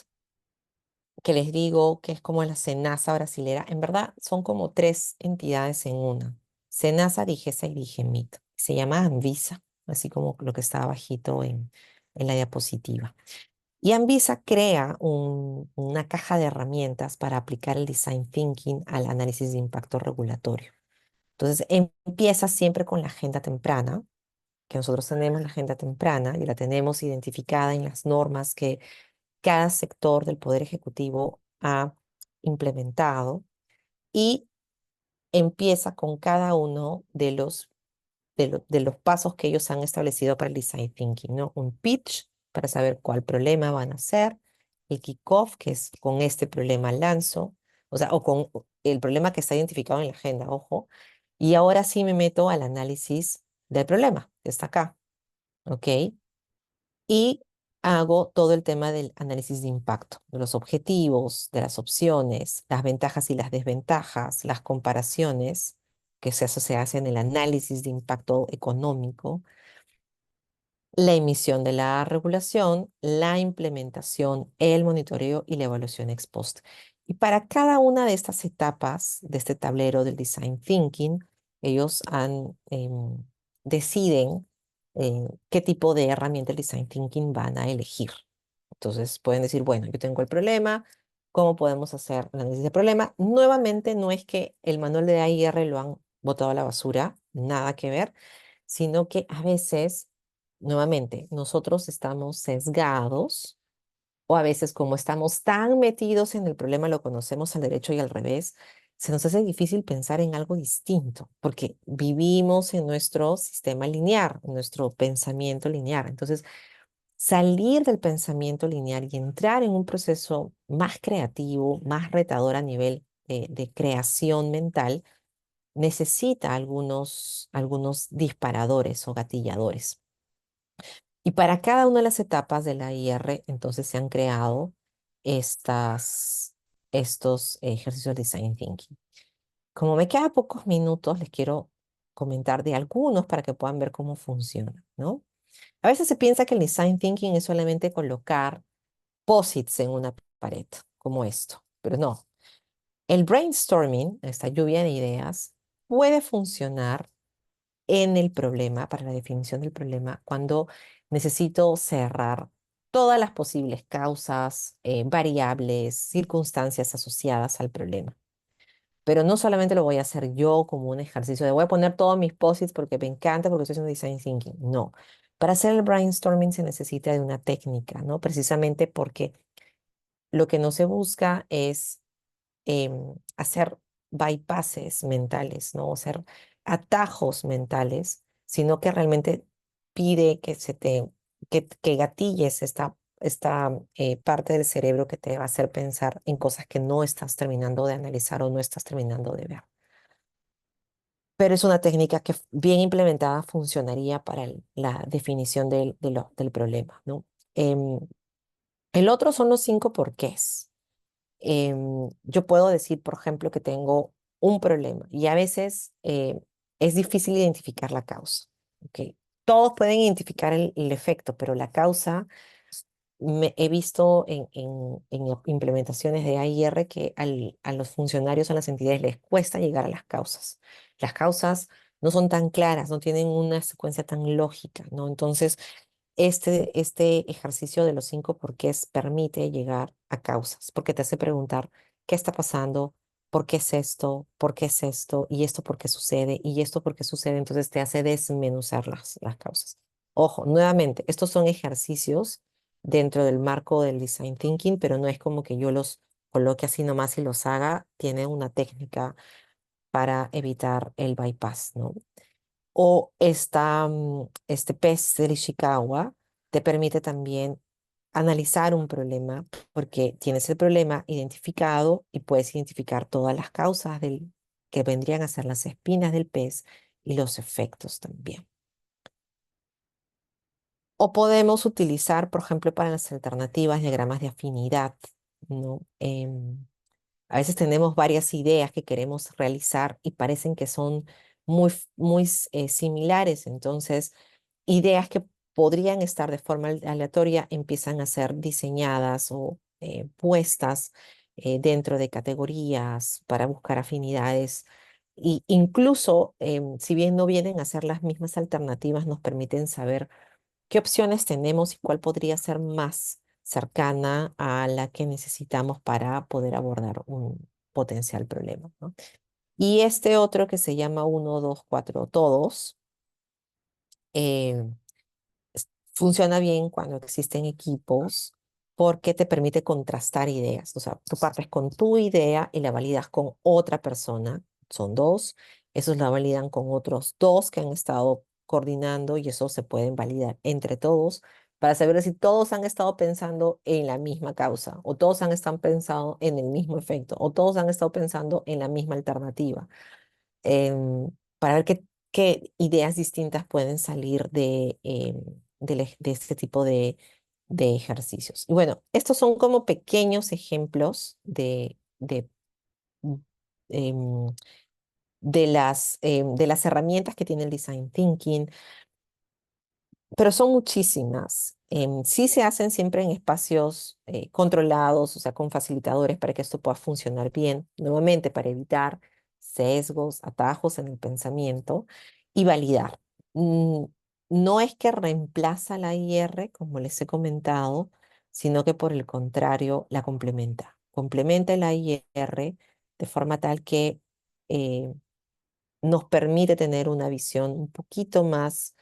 que les digo que es como la SENASA brasilera, en verdad son como 3 entidades en una. SENASA, DIGESA y DIGEMIT. Se llama Anvisa, así como lo que está abajito en la diapositiva. Y Anvisa crea una caja de herramientas para aplicar el design thinking al análisis de impacto regulatorio. Entonces, empieza siempre con la agenda temprana, que nosotros tenemos la agenda temprana y la tenemos identificada en las normas que cada sector del Poder Ejecutivo ha implementado y empieza con cada uno de los pasos que ellos han establecido para el design thinking, ¿no? Un pitch para saber cuál problema van a hacer, el kickoff, que es con este problema lanzo, o sea, o con el problema que está identificado en la agenda, ojo, y ahora sí me meto al análisis del problema, que está acá, ¿ok? Y hago todo el tema del análisis de impacto, de los objetivos, de las opciones, las ventajas y las desventajas, las comparaciones, que eso se hace en el análisis de impacto económico, la emisión de la regulación, la implementación, el monitoreo y la evaluación ex post. Y para cada una de estas etapas de este tablero del design thinking, ellos deciden qué tipo de herramienta del design thinking van a elegir. Entonces pueden decir, bueno, yo tengo el problema, ¿cómo podemos hacer el análisis del problema? Nuevamente, no es que el manual de AIR lo han botado a la basura, nada que ver, sino que a veces, nuevamente, nosotros estamos sesgados o a veces como estamos tan metidos en el problema, lo conocemos al derecho y al revés, se nos hace difícil pensar en algo distinto, porque vivimos en nuestro sistema lineal, en nuestro pensamiento lineal. Entonces, salir del pensamiento lineal y entrar en un proceso más creativo, más retador a nivel de creación mental, necesita algunos disparadores o gatilladores. Y para cada una de las etapas de la IR, entonces se han creado estos ejercicios de design thinking. Como me quedan pocos minutos, les quiero comentar de algunos para que puedan ver cómo funciona, ¿no? A veces se piensa que el design thinking es solamente colocar posits en una pared, como esto, pero no. El brainstorming, esta lluvia de ideas, puede funcionar en el problema, para la definición del problema, cuando necesito cerrar todas las posibles causas, variables, circunstancias asociadas al problema. Pero no solamente lo voy a hacer yo como un ejercicio de voy a poner todos mis posits porque me encanta, porque estoy haciendo design thinking. No. Para hacer el brainstorming se necesita de una técnica, ¿no? Precisamente porque lo que no se busca es hacer bypasses mentales, ¿no? Hacer atajos mentales, sino que realmente pide que gatilles esta parte del cerebro que te va a hacer pensar en cosas que no estás terminando de analizar o no estás terminando de ver. Pero es una técnica que bien implementada funcionaría para la definición del problema, ¿no? Em, el otro son los 5 porqués. Yo puedo decir, por ejemplo, que tengo un problema y a veces es difícil identificar la causa. ¿Ok? Todos pueden identificar el efecto, pero la causa he visto en implementaciones de AIR que a los funcionarios, a las entidades les cuesta llegar a las causas. Las causas no son tan claras, no tienen una secuencia tan lógica, ¿no? Entonces, este ejercicio de los 5 porqués permite llegar a causas, porque te hace preguntar qué está pasando, por qué es esto, por qué es esto, y esto por qué sucede, y esto por qué sucede. Entonces te hace desmenuzar las causas. Ojo, nuevamente, estos son ejercicios dentro del marco del design thinking, pero no es como que yo los coloque así nomás y los haga. Tiene una técnica para evitar el bypass, ¿no? O este pez del Ishikawa te permite también analizar un problema porque tienes el problema identificado y puedes identificar todas las causas que vendrían a ser las espinas del pez y los efectos también. O podemos utilizar, por ejemplo, para las alternativas, diagramas de afinidad, ¿no? A veces tenemos varias ideas que queremos realizar y parecen que son muy similares. Entonces, ideas que podrían estar de forma aleatoria empiezan a ser diseñadas o puestas dentro de categorías para buscar afinidades. Y incluso, si bien no vienen a ser las mismas alternativas, nos permiten saber qué opciones tenemos y cuál podría ser más cercana a la que necesitamos para poder abordar un potencial problema, ¿no? Y este otro que se llama uno 2 4 todos, eh, funciona bien cuando existen equipos porque te permite contrastar ideas. O sea, tú partes con tu idea y la validas con otra persona. Son dos. Esos la validan con otros dos que han estado coordinando y eso se pueden validar entre todos para saber si todos han estado pensando en la misma causa o todos han estado pensando en el mismo efecto o todos han estado pensando en la misma alternativa, para ver qué ideas distintas pueden salir de este tipo de ejercicios. Y bueno, estos son como pequeños ejemplos mm, em, de las herramientas que tiene el design thinking, pero son muchísimas. Sí se hacen siempre en espacios controlados, o sea, con facilitadores para que esto pueda funcionar bien, nuevamente para evitar sesgos, atajos en el pensamiento y validar. Mm, No es que reemplaza la IR, como les he comentado, sino que por el contrario la complementa. Complementa la IR de forma tal que eh, nos permite tener una visión un poquito más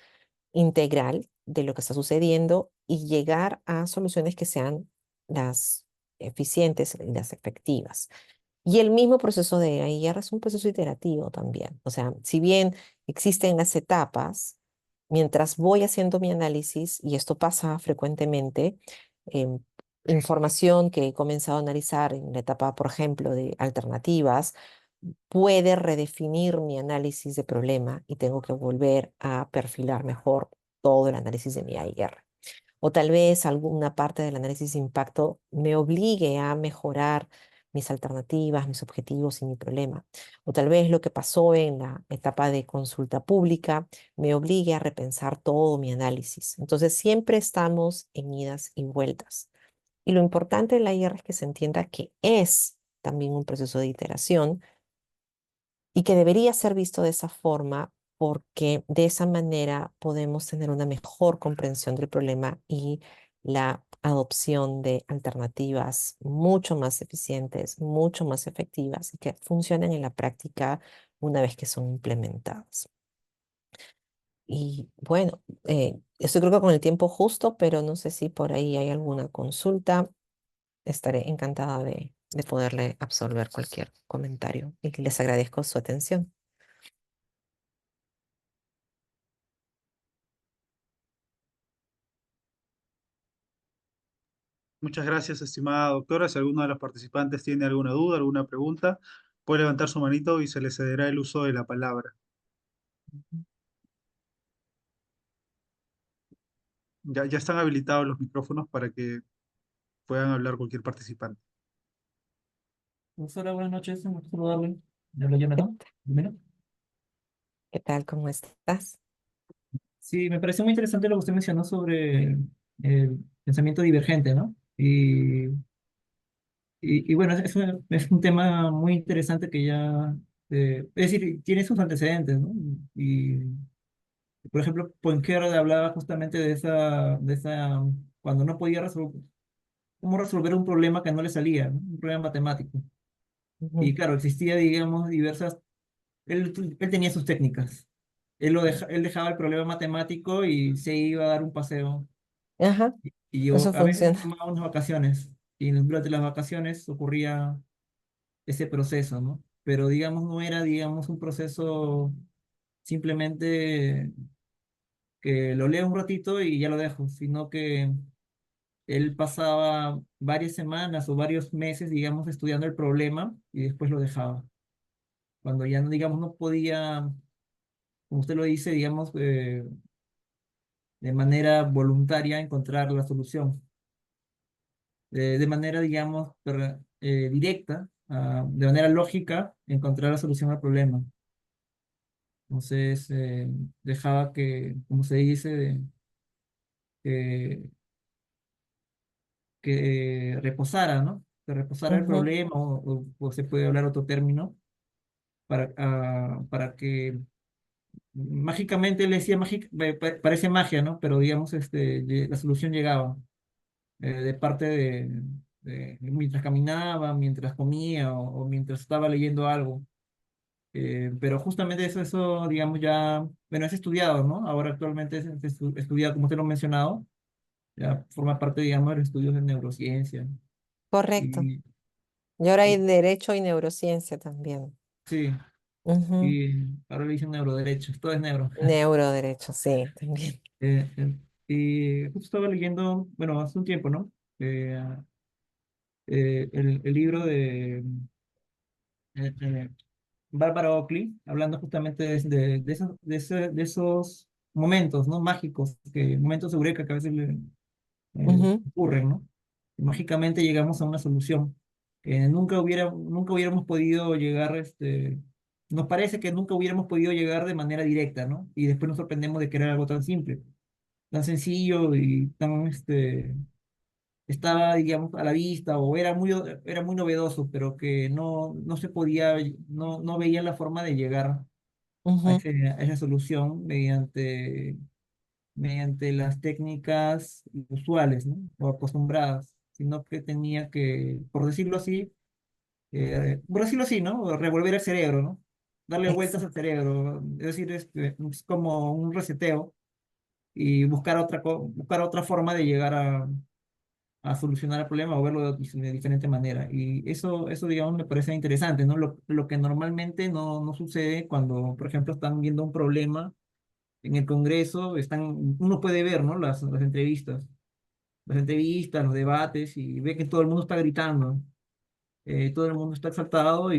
integral de lo que está sucediendo y llegar a soluciones que sean las eficientes y las efectivas. Y el mismo proceso de AIR es un proceso iterativo también. O sea, si bien existen las etapas, mientras voy haciendo mi análisis, y esto pasa frecuentemente, em, información que he comenzado a analizar en la etapa, por ejemplo, de alternativas, puede redefinir mi análisis de problema y tengo que volver a perfilar mejor todo el análisis de mi AIR. O tal vez alguna parte del análisis de impacto me obligue a mejorar mis alternativas, mis objetivos y mi problema. O tal vez lo que pasó en la etapa de consulta pública me obligue a repensar todo mi análisis. Entonces, siempre estamos en idas y vueltas. Y lo importante de la IR es que se entienda que es también un proceso de iteración y que debería ser visto de esa forma porque de esa manera podemos tener una mejor comprensión del problema y la adopción de alternativas mucho más eficientes, mucho más efectivas y que funcionen en la práctica una vez que son implementadas. Y bueno, estoy creo que con el tiempo justo, pero no sé si por ahí hay alguna consulta. Estaré encantada de poderle absolver cualquier comentario y les agradezco su atención. Muchas gracias, estimada doctora. Si alguno de los participantes tiene alguna duda, alguna pregunta, puede levantar su manito y se le cederá el uso de la palabra. Ya están habilitados los micrófonos para que puedan hablar cualquier participante. Profesora, buenas noches, un gusto saludarle. Le habla ¿Qué, Jonathan. Primero. qué tal? ¿Cómo estás? Sí, me pareció muy interesante lo que usted mencionó sobre el pensamiento divergente, ¿no? Y bueno, es un tema muy interesante que ya, es decir, tiene sus antecedentes, ¿no? Y, por ejemplo, Poincaré hablaba justamente cuando no podía resolver, cómo resolver un problema que no le salía, ¿no? Un problema matemático. Ujú. Y claro, existía, digamos, él tenía sus técnicas. Él dejaba el problema matemático y se iba a dar un paseo. Ajá, Y eso a veces se funciona. tomaba unas vacaciones. Y durante las vacaciones ocurría ese proceso, ¿no? Pero digamos, no era, digamos, un proceso simplemente que lo leo un ratito y ya lo dejo, sino que él pasaba varias semanas o varios meses, digamos, estudiando el problema y después lo dejaba. Cuando ya, digamos, no podía, como usted lo dice, digamos, de manera voluntaria encontrar la solución. De manera, digamos, directa, de manera lógica, encontrar la solución al problema. Entonces, dejaba que, como se dice, que, que reposara, ¿no? Que reposara el Ujú, problema, o se puede hablar otro término, para que mágicamente, él decía, parece magia, ¿no? Pero digamos, la solución llegaba. De parte mientras caminaba, mientras comía o mientras estaba leyendo algo. Pero justamente eso, digamos, ya, bueno, es estudiado, ¿no? Ahora actualmente es estudiado, como usted lo ha mencionado, ya forma parte, digamos, de los estudios de neurociencia. correcto. Y, Y ahora hay y derecho y neurociencia también. sí, Ujú. y ahora le dicen neuroderechos, todo es neuro. Neuroderecho, sí, también. Eh, eh, y justo estaba leyendo, bueno, hace un tiempo, ¿no? El libro de Bárbara Oakley, hablando justamente de esos momentos, ¿no? Mágicos, momentos de eureka que a veces Ujú, ocurren, ¿no? Y mágicamente llegamos a una solución que nunca hubiéramos podido llegar, nos parece que nunca hubiéramos podido llegar de manera directa, ¿no? Y después nos sorprendemos de que era algo tan simple, tan sencillo y tan, estaba, digamos, a la vista o era muy novedoso, pero que no se podía, no veía la forma de llegar ujú, a esa solución mediante las técnicas usuales, ¿no? O acostumbradas, sino que tenía que, por decirlo así, ¿no? Revolver el cerebro, ¿no? Darle vueltas exacto. al cerebro, es decir, es como un reseteo y buscar otra forma de llegar a solucionar el problema o verlo de diferente manera. Y eso, digamos, me parece interesante, ¿no? Lo que normalmente no sucede cuando, por ejemplo, están viendo un problema en el Congreso, uno puede ver, ¿no? Las entrevistas, los debates, y ve que todo el mundo está gritando, todo el mundo está exaltado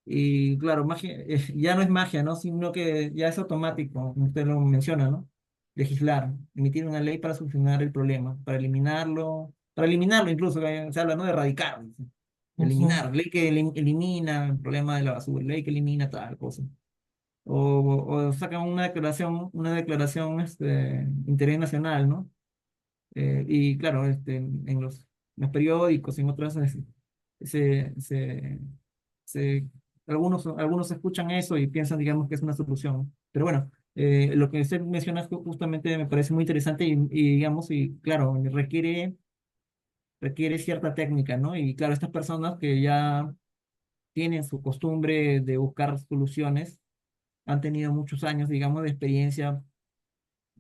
y claro, magia, ya no es magia, ¿no? Sino que ya es automático, como usted lo menciona, ¿no? Legislar, emitir una ley para solucionar el problema, para eliminarlo, para eliminarlo incluso, que se habla, ¿no? De erradicar, dice. Ujú. Eliminar, ley que elimina el problema de la basura, ley que elimina tal cosa. O sacan una declaración interés nacional, ¿no? Y claro, en los periódicos, en otras, se, se, se- algunos escuchan eso y piensan, digamos, que es una solución. Pero bueno, lo que usted menciona justamente me parece muy interesante digamos, y claro, requiere cierta técnica, ¿no? Y claro, estas personas que ya tienen su costumbre de buscar soluciones, han tenido muchos años, digamos, de experiencia,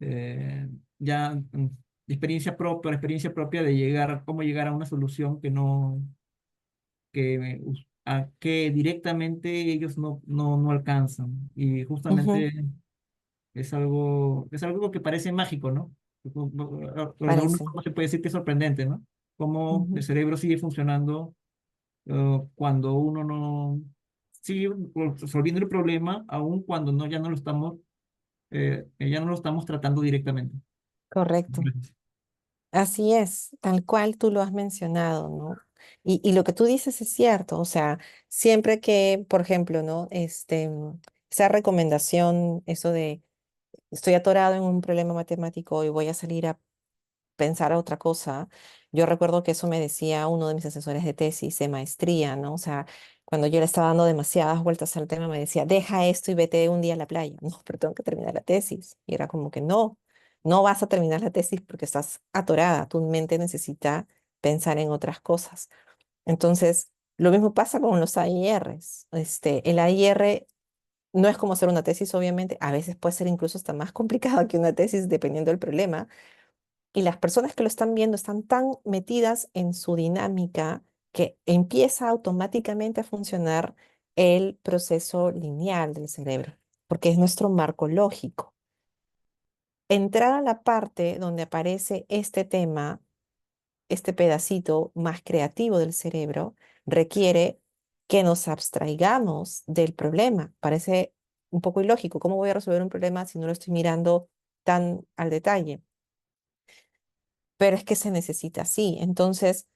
eh, ya de experiencia propia de cómo llegar a una solución que directamente ellos no alcanzan. Y Ujú. justamente es algo que parece mágico, ¿no? De alguna Parece. forma se puede decir que es sorprendente, ¿no? Cómo el Ujú. cerebro sigue funcionando cuando uno no sigue resolviendo el problema, aun cuando ya no lo estamos tratando directamente. Correcto. Así es, tal cual tú lo has mencionado, ¿no? Y lo que tú dices es cierto, o sea, siempre que, por ejemplo, ¿no? Esa recomendación, eso de estoy atorado en un problema matemático y voy a salir a pensar a otra cosa. Yo recuerdo que eso me decía uno de mis asesores de tesis de maestría, ¿no? O sea, cuando yo le estaba dando demasiadas vueltas al tema, me decía, deja esto y vete un día a la playa. No, pero tengo que terminar la tesis. Y era como que no, no vas a terminar la tesis porque estás atorada. Tu mente necesita pensar en otras cosas. Entonces, lo mismo pasa con los AIRs. El AIR no es como hacer una tesis, obviamente. A veces puede ser incluso hasta más complicado que una tesis, dependiendo del problema, y las personas que lo están viendo están tan metidas en su dinámica que empieza automáticamente a funcionar el proceso lineal del cerebro, porque es nuestro marco lógico. Entrar a la parte donde aparece este tema, este pedacito más creativo del cerebro, requiere que nos abstraigamos del problema. Parece un poco ilógico. ¿Cómo voy a resolver un problema si no lo estoy mirando tan al detalle? Pero es que se necesita así. Entonces,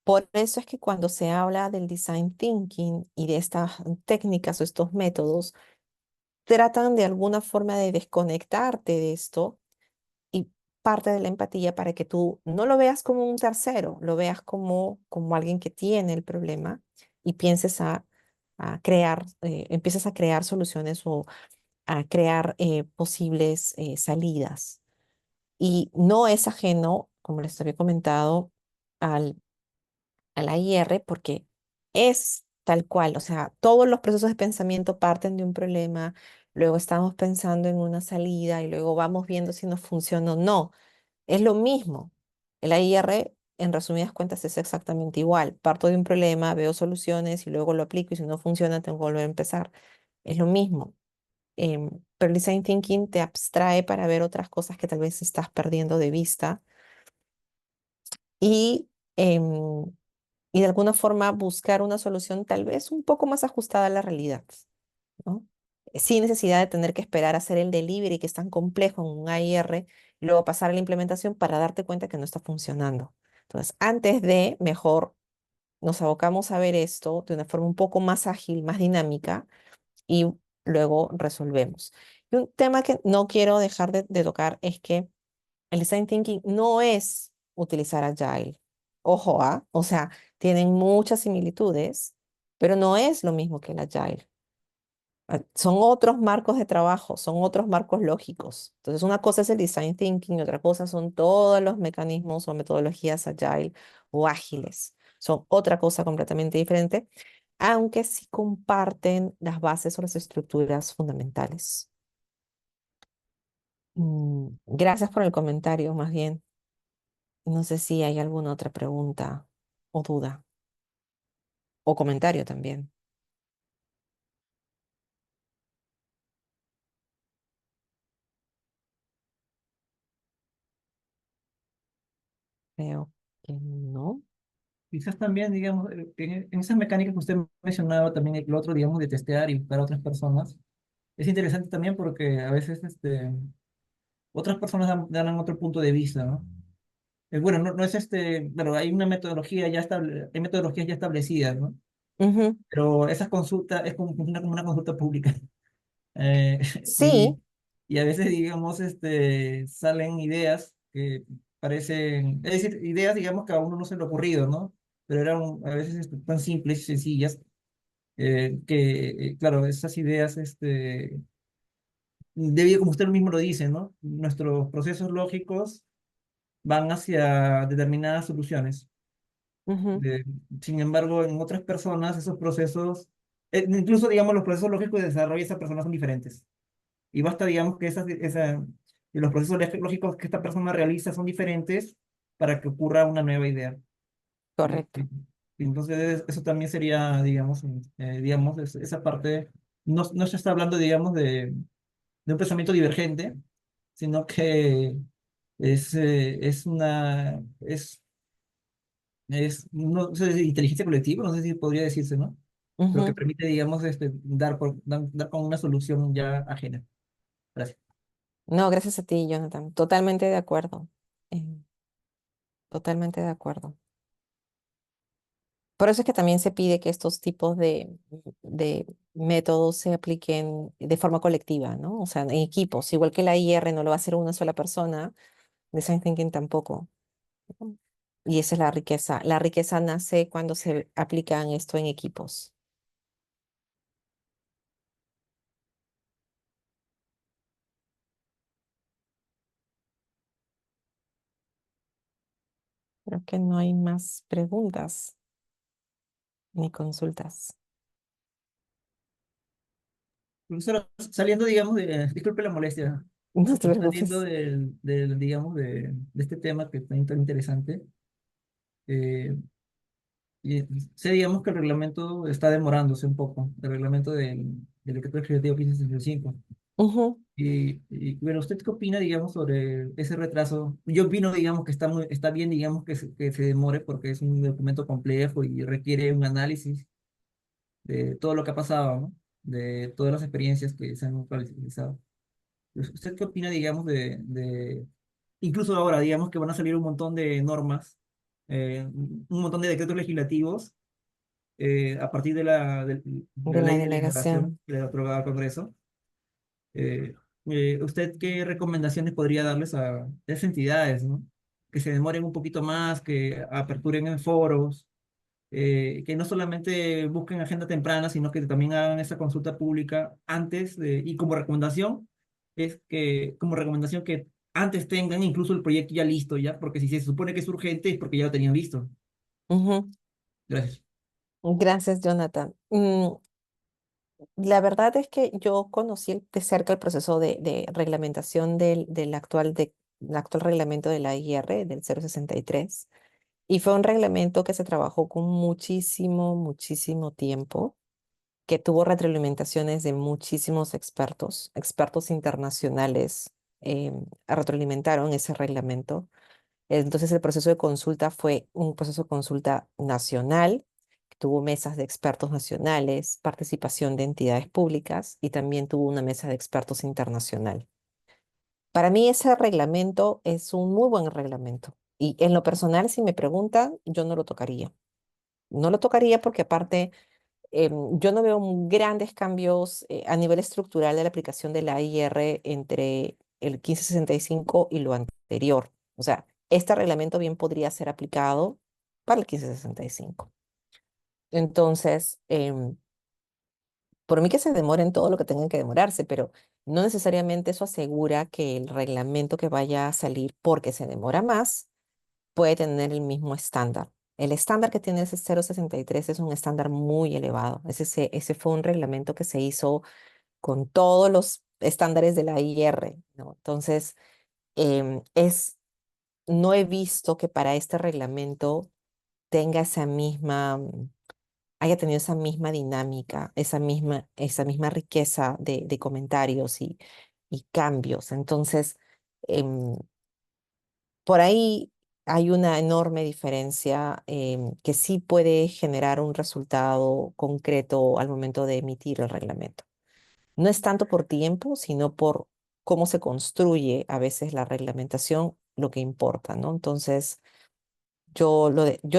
por eso es que cuando se habla del design thinking y de estas técnicas o estos métodos, tratan de alguna forma de desconectarte de esto y parte de la empatía para que tú no lo veas como un tercero, lo veas como alguien que tiene el problema y pienses a crear, empieces a crear soluciones o a crear posibles salidas. Y no es ajeno, como les había comentado, al, a la IR porque es tal cual, o sea, todos los procesos de pensamiento parten de un problema, luego estamos pensando en una salida y luego vamos viendo si nos funciona o no. Es lo mismo. El IR, en resumidas cuentas, es exactamente igual. Parto de un problema, veo soluciones y luego lo aplico y si no funciona, tengo que volver a empezar. Es lo mismo. Pero el design thinking te abstrae para ver otras cosas que tal vez estás perdiendo de vista y, em, y de alguna forma buscar una solución tal vez un poco más ajustada a la realidad, ¿no? Sin necesidad de tener que esperar a hacer el delivery que es tan complejo en un AIR y luego pasar a la implementación para darte cuenta que no está funcionando. Entonces, antes de, mejor nos abocamos a ver esto de una forma un poco más ágil, más dinámica y luego resolvemos. Y un tema que no quiero dejar de tocar es que el design thinking no es utilizar Agile. Ojo, ¿ah? O sea, tienen muchas similitudes, pero no es lo mismo que el Agile. Son otros marcos de trabajo, son otros marcos lógicos. Entonces, una cosa es el design thinking y otra cosa son todos los mecanismos o metodologías Agile o ágiles. Son otra cosa completamente diferente, aunque sí comparten las bases o las estructuras fundamentales. Gracias por el comentario, más bien. No sé si hay alguna otra pregunta o duda o comentario también. Creo que no. Quizás también, digamos, en esas mecánicas que usted mencionaba, también el otro, digamos, de testear y buscar a otras personas, es interesante también porque a veces otras personas dan otro punto de vista, ¿no? bueno, no es bueno, hay una metodología hay metodologías ya establecidas, ¿no? Ujú. Pero esas consultas es como una consulta pública. Eh, y, Sí, y a veces, digamos, salen ideas que parecen, es decir, ideas, digamos, que a uno no se le ha ocurrido, ¿no? Pero eran a veces tan simples y sencillas claro, esas ideas, debido, como usted mismo lo dice, ¿no? Nuestros procesos lógicos van hacia determinadas soluciones. ujú, De- Sin embargo, en otras personas, esos procesos, incluso, digamos, los procesos lógicos de desarrollo de esas personas son diferentes. Y basta, digamos, que y los procesos lógicos que esta persona realiza son diferentes para que ocurra una nueva idea. correcto. Y entonces, eso también sería, digamos, esa parte, no se está hablando, digamos, de un pensamiento divergente, sino que no sé si inteligencia colectiva, no sé si podría decirse, ¿no? Pero que Ujú. permite, digamos, dar con una solución ya ajena. Gracias. No, gracias a ti, Jonathan. Totalmente de acuerdo. eh, totalmente de acuerdo. Por eso es que también se pide que estos tipos de métodos se apliquen de forma colectiva, ¿no? O sea, en equipos. Igual que la IR no lo va a hacer una sola persona, Design Thinking tampoco. ¿No? Y esa es la riqueza. La riqueza nace cuando se aplican esto en equipos. Creo que no hay más preguntas ni consultas. Profesora, saliendo, digamos, disculpe la molestia, No te saliendo preocupes. digamos, de este tema que está tan interesante, eh, y sé, digamos, que el reglamento está demorándose un poco, el reglamento del decreto ejecutivo 1565. Ujú, Bueno, ¿usted qué opina, digamos, sobre ese retraso? Yo opino, digamos, que está bien, digamos, que se demore porque es un documento complejo y requiere un análisis de todo lo que ha pasado, ¿no? De todas las experiencias que se han realizado. ¿Usted qué opina, digamos, incluso ahora, digamos, que van a salir un montón de normas, un montón de decretos legislativos a partir de de la la ley de la delegación. innovación que le otorgado al Congreso? Eh, ¿Usted qué recomendaciones podría darles a esas entidades, ¿no? Que se demoren un poquito más, que aperturen en foros, que no solamente busquen agenda temprana, sino que también hagan esa consulta pública y como recomendación que antes tengan incluso el proyecto ya listo, ya, porque si se supone que es urgente es porque ya lo tenían listo. Ujú. Gracias. Gracias, Jonathan. La verdad es que yo conocí de cerca el proceso de reglamentación del actual reglamento de la IR, del 063, y fue un reglamento que se trabajó con muchísimo, muchísimo tiempo, que tuvo retroalimentaciones de muchísimos expertos, expertos internacionales, retroalimentaron ese reglamento. Entonces el proceso de consulta fue un proceso de consulta nacional, que tuvo mesas de expertos nacionales, participación de entidades públicas y también tuvo una mesa de expertos internacional. Para mí ese reglamento es un muy buen reglamento y en lo personal, si me preguntan, yo no lo tocaría. No lo tocaría porque aparte yo no veo grandes cambios a nivel estructural de la aplicación de la IR entre el 1565 y lo anterior. O sea, este reglamento bien podría ser aplicado para el 1565. Entonces, por mí que se demoren todo lo que tengan que demorarse, pero no necesariamente eso asegura que el reglamento que vaya a salir porque se demora más puede tener el mismo estándar. El estándar que tiene ese 063 es un estándar muy elevado. Ese fue un reglamento que se hizo con todos los estándares de la IR, ¿no? Entonces, no he visto que para este reglamento tenga haya tenido esa misma dinámica, esa misma riqueza de comentarios y cambios. Entonces, em, por ahí hay una enorme diferencia que sí puede generar un resultado concreto al momento de emitir el reglamento. No es tanto por tiempo, sino por cómo se construye a veces la reglamentación lo que importa, ¿no? Entonces, yo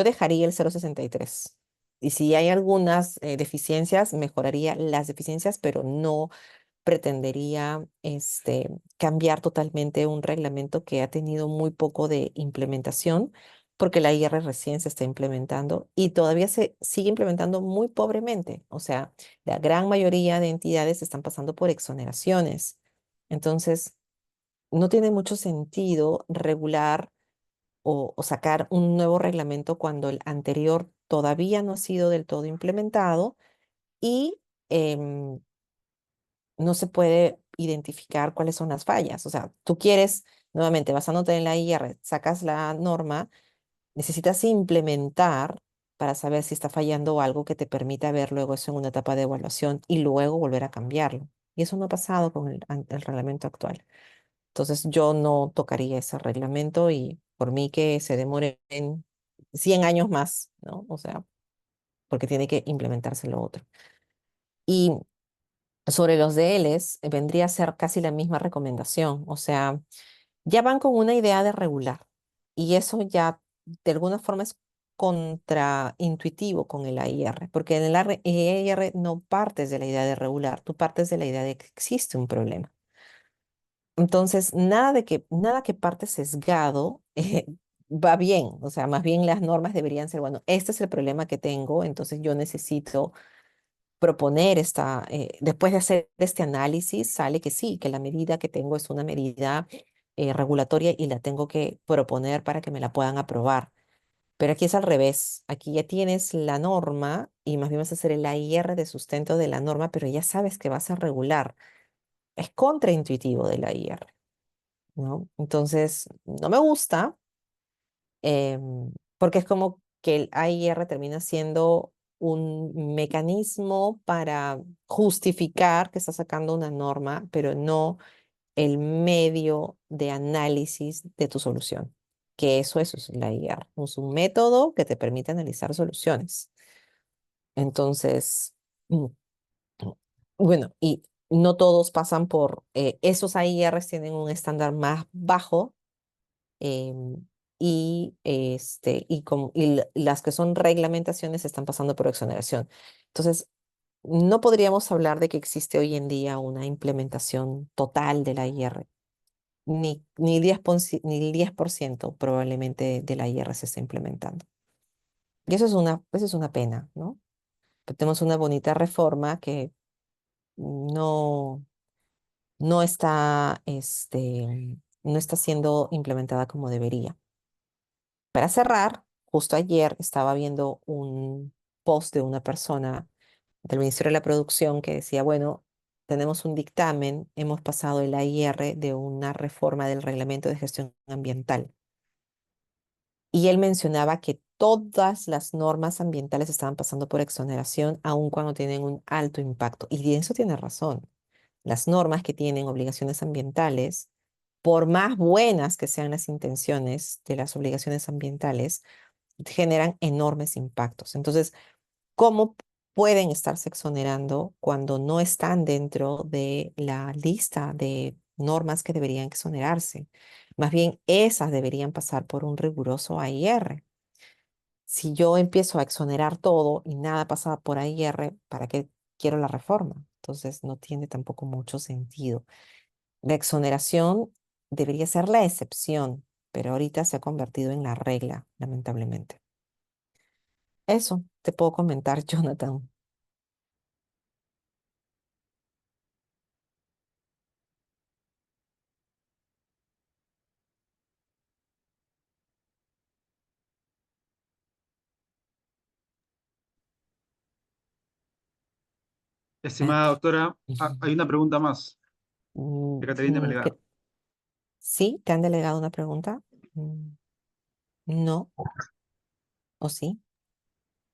dejaría el 0,63. Y si hay algunas deficiencias, mejoraría las deficiencias, pero no pretendería cambiar totalmente un reglamento que ha tenido muy poco de implementación, porque la IR recién se está implementando y todavía se sigue implementando muy pobremente. O sea, la gran mayoría de entidades están pasando por exoneraciones. Entonces, no tiene mucho sentido regular o sacar un nuevo reglamento cuando el anterior todavía no ha sido del todo implementado y em, no se puede identificar cuáles son las fallas. O sea, tú quieres, nuevamente, basándote en la IR, sacas la norma, necesitas implementar para saber si está fallando algo que te permita ver luego eso en una etapa de evaluación y luego volver a cambiarlo. Y eso no ha pasado con el reglamento actual. Entonces yo no tocaría ese reglamento y por mí que se demore en 100 años más, ¿no? O sea, porque tiene que implementarse lo otro. Y sobre los DLs, vendría a ser casi la misma recomendación. O sea, ya van con una idea de regular y eso ya de alguna forma es contraintuitivo con el AIR, porque en el AIR no partes de la idea de regular, tú partes de la idea de que existe un problema. Entonces, nada que parte sesgado va bien. O sea, más bien las normas deberían ser, bueno, este es el problema que tengo, entonces yo necesito proponer después de hacer este análisis, sale que sí, que la medida que tengo es una medida regulatoria y la tengo que proponer para que me la puedan aprobar. Pero aquí es al revés. Aquí ya tienes la norma y más bien vas a hacer el AIR de sustento de la norma, pero ya sabes que vas a regular. Es contraintuitivo del AIR, ¿no? Entonces, no me gusta, porque es como que el AIR termina siendo un mecanismo para justificar que está sacando una norma, pero no el medio de análisis de tu solución, que eso es el AIR, es un método que te permite analizar soluciones. Entonces, mm, bueno, y no todos pasan por, esos AIRs tienen un estándar más bajo em, las que son reglamentaciones están pasando por exoneración. Entonces, no podríamos hablar de que existe hoy en día una implementación total de la IR. Ni 10% probablemente de la IR se está implementando. Y eso es una pena, ¿no? Pero tenemos una bonita reforma que no, no está siendo implementada como debería. Para cerrar, justo ayer estaba viendo un post de una persona del Ministerio de la Producción que decía, bueno, tenemos un dictamen, hemos pasado el AIR de una reforma del Reglamento de Gestión Ambiental. Y él mencionaba que todas las normas ambientales estaban pasando por exoneración, aun cuando tienen un alto impacto. Y de eso tiene razón. Las normas que tienen obligaciones ambientales, por más buenas que sean las intenciones de las obligaciones ambientales, generan enormes impactos. Entonces, ¿cómo pueden estarse exonerando cuando no están dentro de la lista de normas que deberían exonerarse? Más bien, esas deberían pasar por un riguroso AIR. Si yo empiezo a exonerar todo y nada pasa por AIR, ¿para qué quiero la reforma? Entonces, no tiene tampoco mucho sentido. La exoneración debería ser la excepción, pero ahorita se ha convertido en la regla, lamentablemente. Eso te puedo comentar, Jonathan. Ah, Estimada doctora, hay una pregunta más mm, de Caterina mm, Melgar. que- ¿Sí? ¿Te han delegado una pregunta? No, ¿o sí?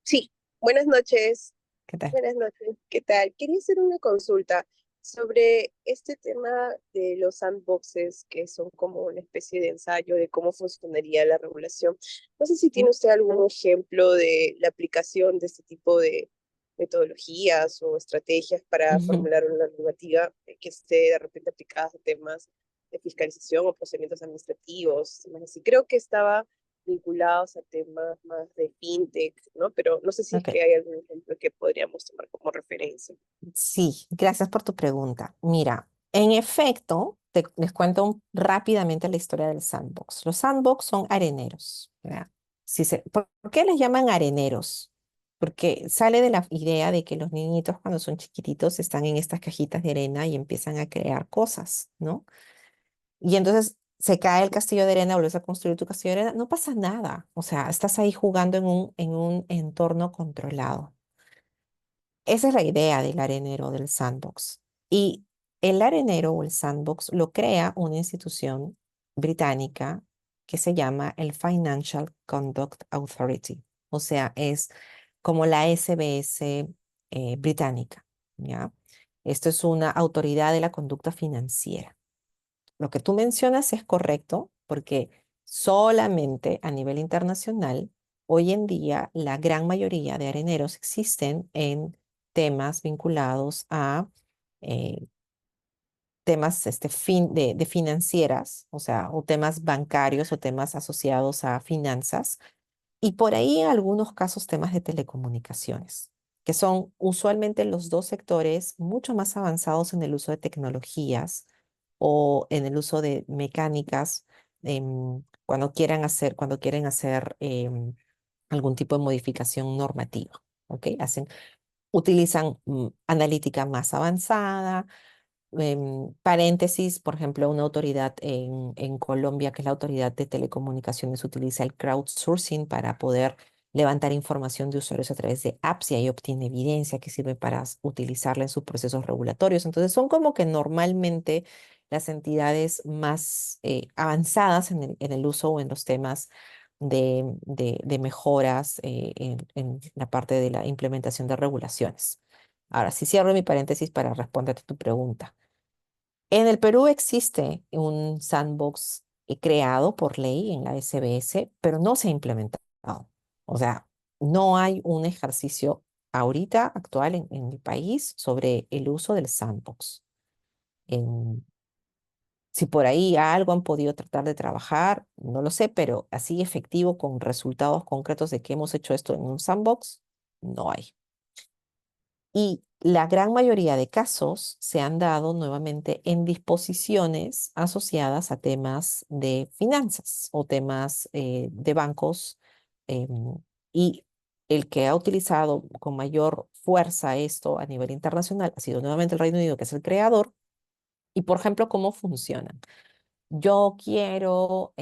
Sí, buenas noches. ¿Qué tal? Buenas noches. ¿Qué tal? Quería hacer una consulta sobre este tema de los sandboxes, que son como una especie de ensayo de cómo funcionaría la regulación. No sé si tiene usted algún ejemplo de la aplicación de este tipo de metodologías o estrategias para Ujú. formular una normativa que esté de repente aplicada a temas de fiscalización o procedimientos administrativos, temas así. Creo que estaba vinculados a temas más de fintech, ¿no? Pero no sé si es Ok. que hay algún ejemplo que podríamos tomar como referencia. Sí, gracias por tu pregunta. Mira, en efecto, les cuento rápidamente la historia del sandbox. Los sandbox son areneros, ¿verdad? ¿Por qué les llaman areneros? Porque sale de la idea de que los niñitos cuando son chiquititos están en estas cajitas de arena y empiezan a crear cosas, ¿no? Y entonces se cae el castillo de arena, vuelves a construir tu castillo de arena, no pasa nada. O sea, estás ahí jugando en un entorno controlado. Esa es la idea del arenero, del sandbox. Y el arenero o el sandbox lo crea una institución británica que se llama el Financial Conduct Authority. O sea, es como la SBS británica, ¿ya? Esto es una autoridad de la conducta financiera. Lo que tú mencionas es correcto porque solamente a nivel internacional, hoy en día, la gran mayoría de areneros existen en temas vinculados a eh, temas de financieras, o sea, o temas bancarios o temas asociados a finanzas, y por ahí en algunos casos temas de telecomunicaciones, que son usualmente los dos sectores mucho más avanzados en el uso de tecnologías o en el uso de mecánicas cuando quieren hacer algún tipo de modificación normativa. ¿Ok? Utilizan analítica más avanzada, paréntesis, por ejemplo, una autoridad en Colombia, que es la Autoridad de Telecomunicaciones, utiliza el crowdsourcing para poder levantar información de usuarios a través de apps y ahí obtiene evidencia que sirve para utilizarla en sus procesos regulatorios. Entonces, son como que normalmente las entidades más avanzadas en el uso o en los temas de mejoras en la parte de la implementación de regulaciones. Ahora, sí cierro mi paréntesis para responderte tu pregunta. En el Perú existe un sandbox creado por ley en la SBS, pero no se ha implementado. O sea, no hay un ejercicio ahorita actual en el país sobre el uso del sandbox. En- si por ahí algo han podido tratar de trabajar, no lo sé, pero así efectivo con resultados concretos de que hemos hecho esto en un sandbox, no hay. Y la gran mayoría de casos se han dado nuevamente en disposiciones asociadas a temas de finanzas o temas de bancos. Y el que ha utilizado con mayor fuerza esto a nivel internacional ha sido nuevamente el Reino Unido, que es el creador. Y, por ejemplo, ¿cómo funcionan? Yo quiero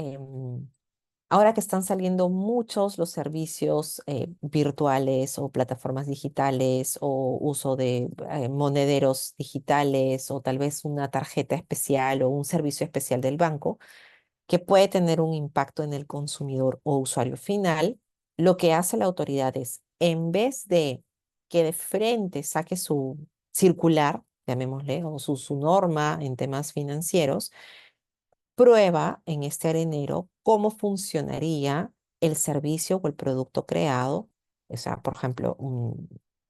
ahora que están saliendo muchos los servicios virtuales o plataformas digitales o uso de monederos digitales o tal vez una tarjeta especial o un servicio especial del banco que puede tener un impacto en el consumidor o usuario final, lo que hace la autoridad es, en vez de que de frente saque su circular, llamémosle, o su norma en temas financieros, prueba en este arenero cómo funcionaría el servicio o el producto creado, o sea, por ejemplo,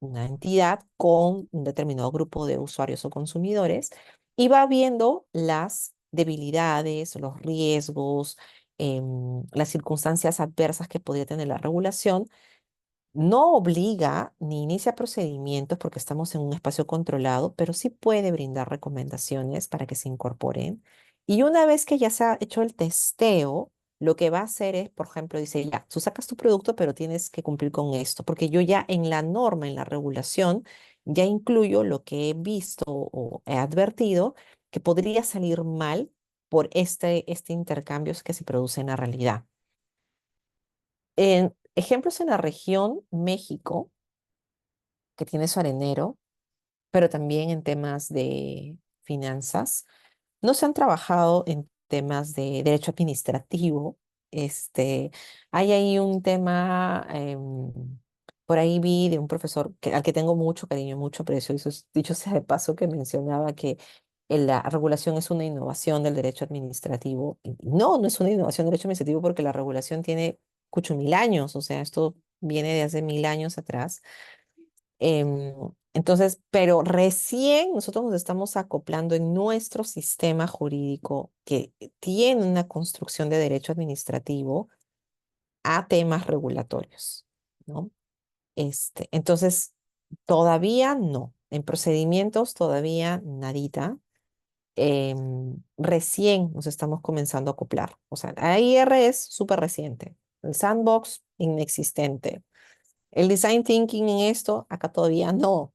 una entidad con un determinado grupo de usuarios o consumidores y va viendo las debilidades, los riesgos, las circunstancias adversas que podría tener la regulación. No obliga ni inicia procedimientos porque estamos en un espacio controlado, pero sí puede brindar recomendaciones para que se incorporen. Y una vez que ya se ha hecho el testeo, lo que va a hacer es, por ejemplo, dice, ya, tú sacas tu producto, pero tienes que cumplir con esto, porque yo ya en la norma, en la regulación, ya incluyo lo que he visto o he advertido que podría salir mal por este intercambio que se produce en la realidad. En ejemplos en la región, México, que tiene su arenero, pero también en temas de finanzas. No se han trabajado en temas de derecho administrativo. Hay ahí un tema, por ahí vi de un profesor al que tengo mucho cariño, mucho aprecio, dicho sea de paso, que mencionaba que la regulación es una innovación del derecho administrativo. Y no, no es una innovación del derecho administrativo porque la regulación tiene 8.000 años, o sea, esto viene de hace 1.000 años atrás. Entonces, pero recién nosotros nos estamos acoplando en nuestro sistema jurídico que tiene una construcción de derecho administrativo a temas regulatorios, ¿no? Entonces, todavía no. En procedimientos todavía nadita. Recién nos estamos comenzando a acoplar. O sea, la AIR es súper reciente. El sandbox, inexistente. El design thinking en esto, acá todavía no.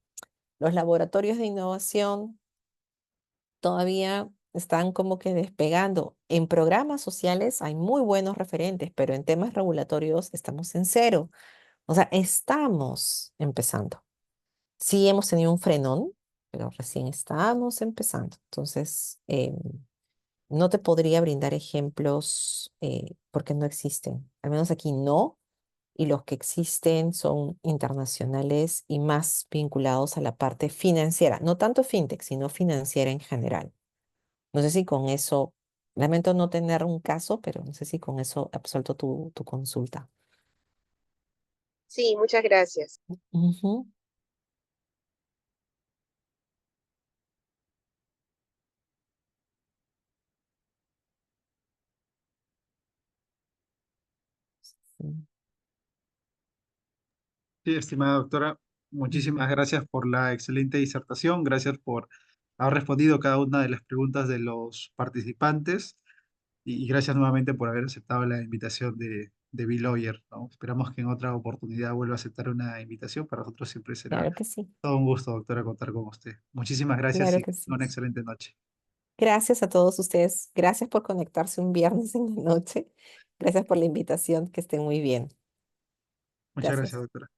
Los laboratorios de innovación todavía están como que despegando. En programas sociales hay muy buenos referentes, pero en temas regulatorios estamos en cero. O sea, estamos empezando. Sí hemos tenido un frenón, pero recién estamos empezando. Entonces, no te podría brindar ejemplos porque no existen. Al menos aquí no. Y los que existen son internacionales y más vinculados a la parte financiera. No tanto fintech, sino financiera en general. No sé si con eso, lamento no tener un caso, pero no sé si con eso absuelto tu consulta. Sí, muchas gracias. Ujú. Sí. Sí, estimada doctora, muchísimas gracias por la excelente disertación, gracias por haber respondido cada una de las preguntas de los participantes y gracias nuevamente por haber aceptado la invitación de B-Lawyer, ¿no? Esperamos que en otra oportunidad vuelva a aceptar una invitación. Para nosotros siempre será Claro que sí, todo un gusto, doctora, contar con usted. Muchísimas gracias claro y que sí. una excelente noche. Gracias a todos ustedes. Gracias por conectarse un viernes en la noche. Gracias por la invitación. Que estén muy bien. Muchas gracias, Gracias. doctora.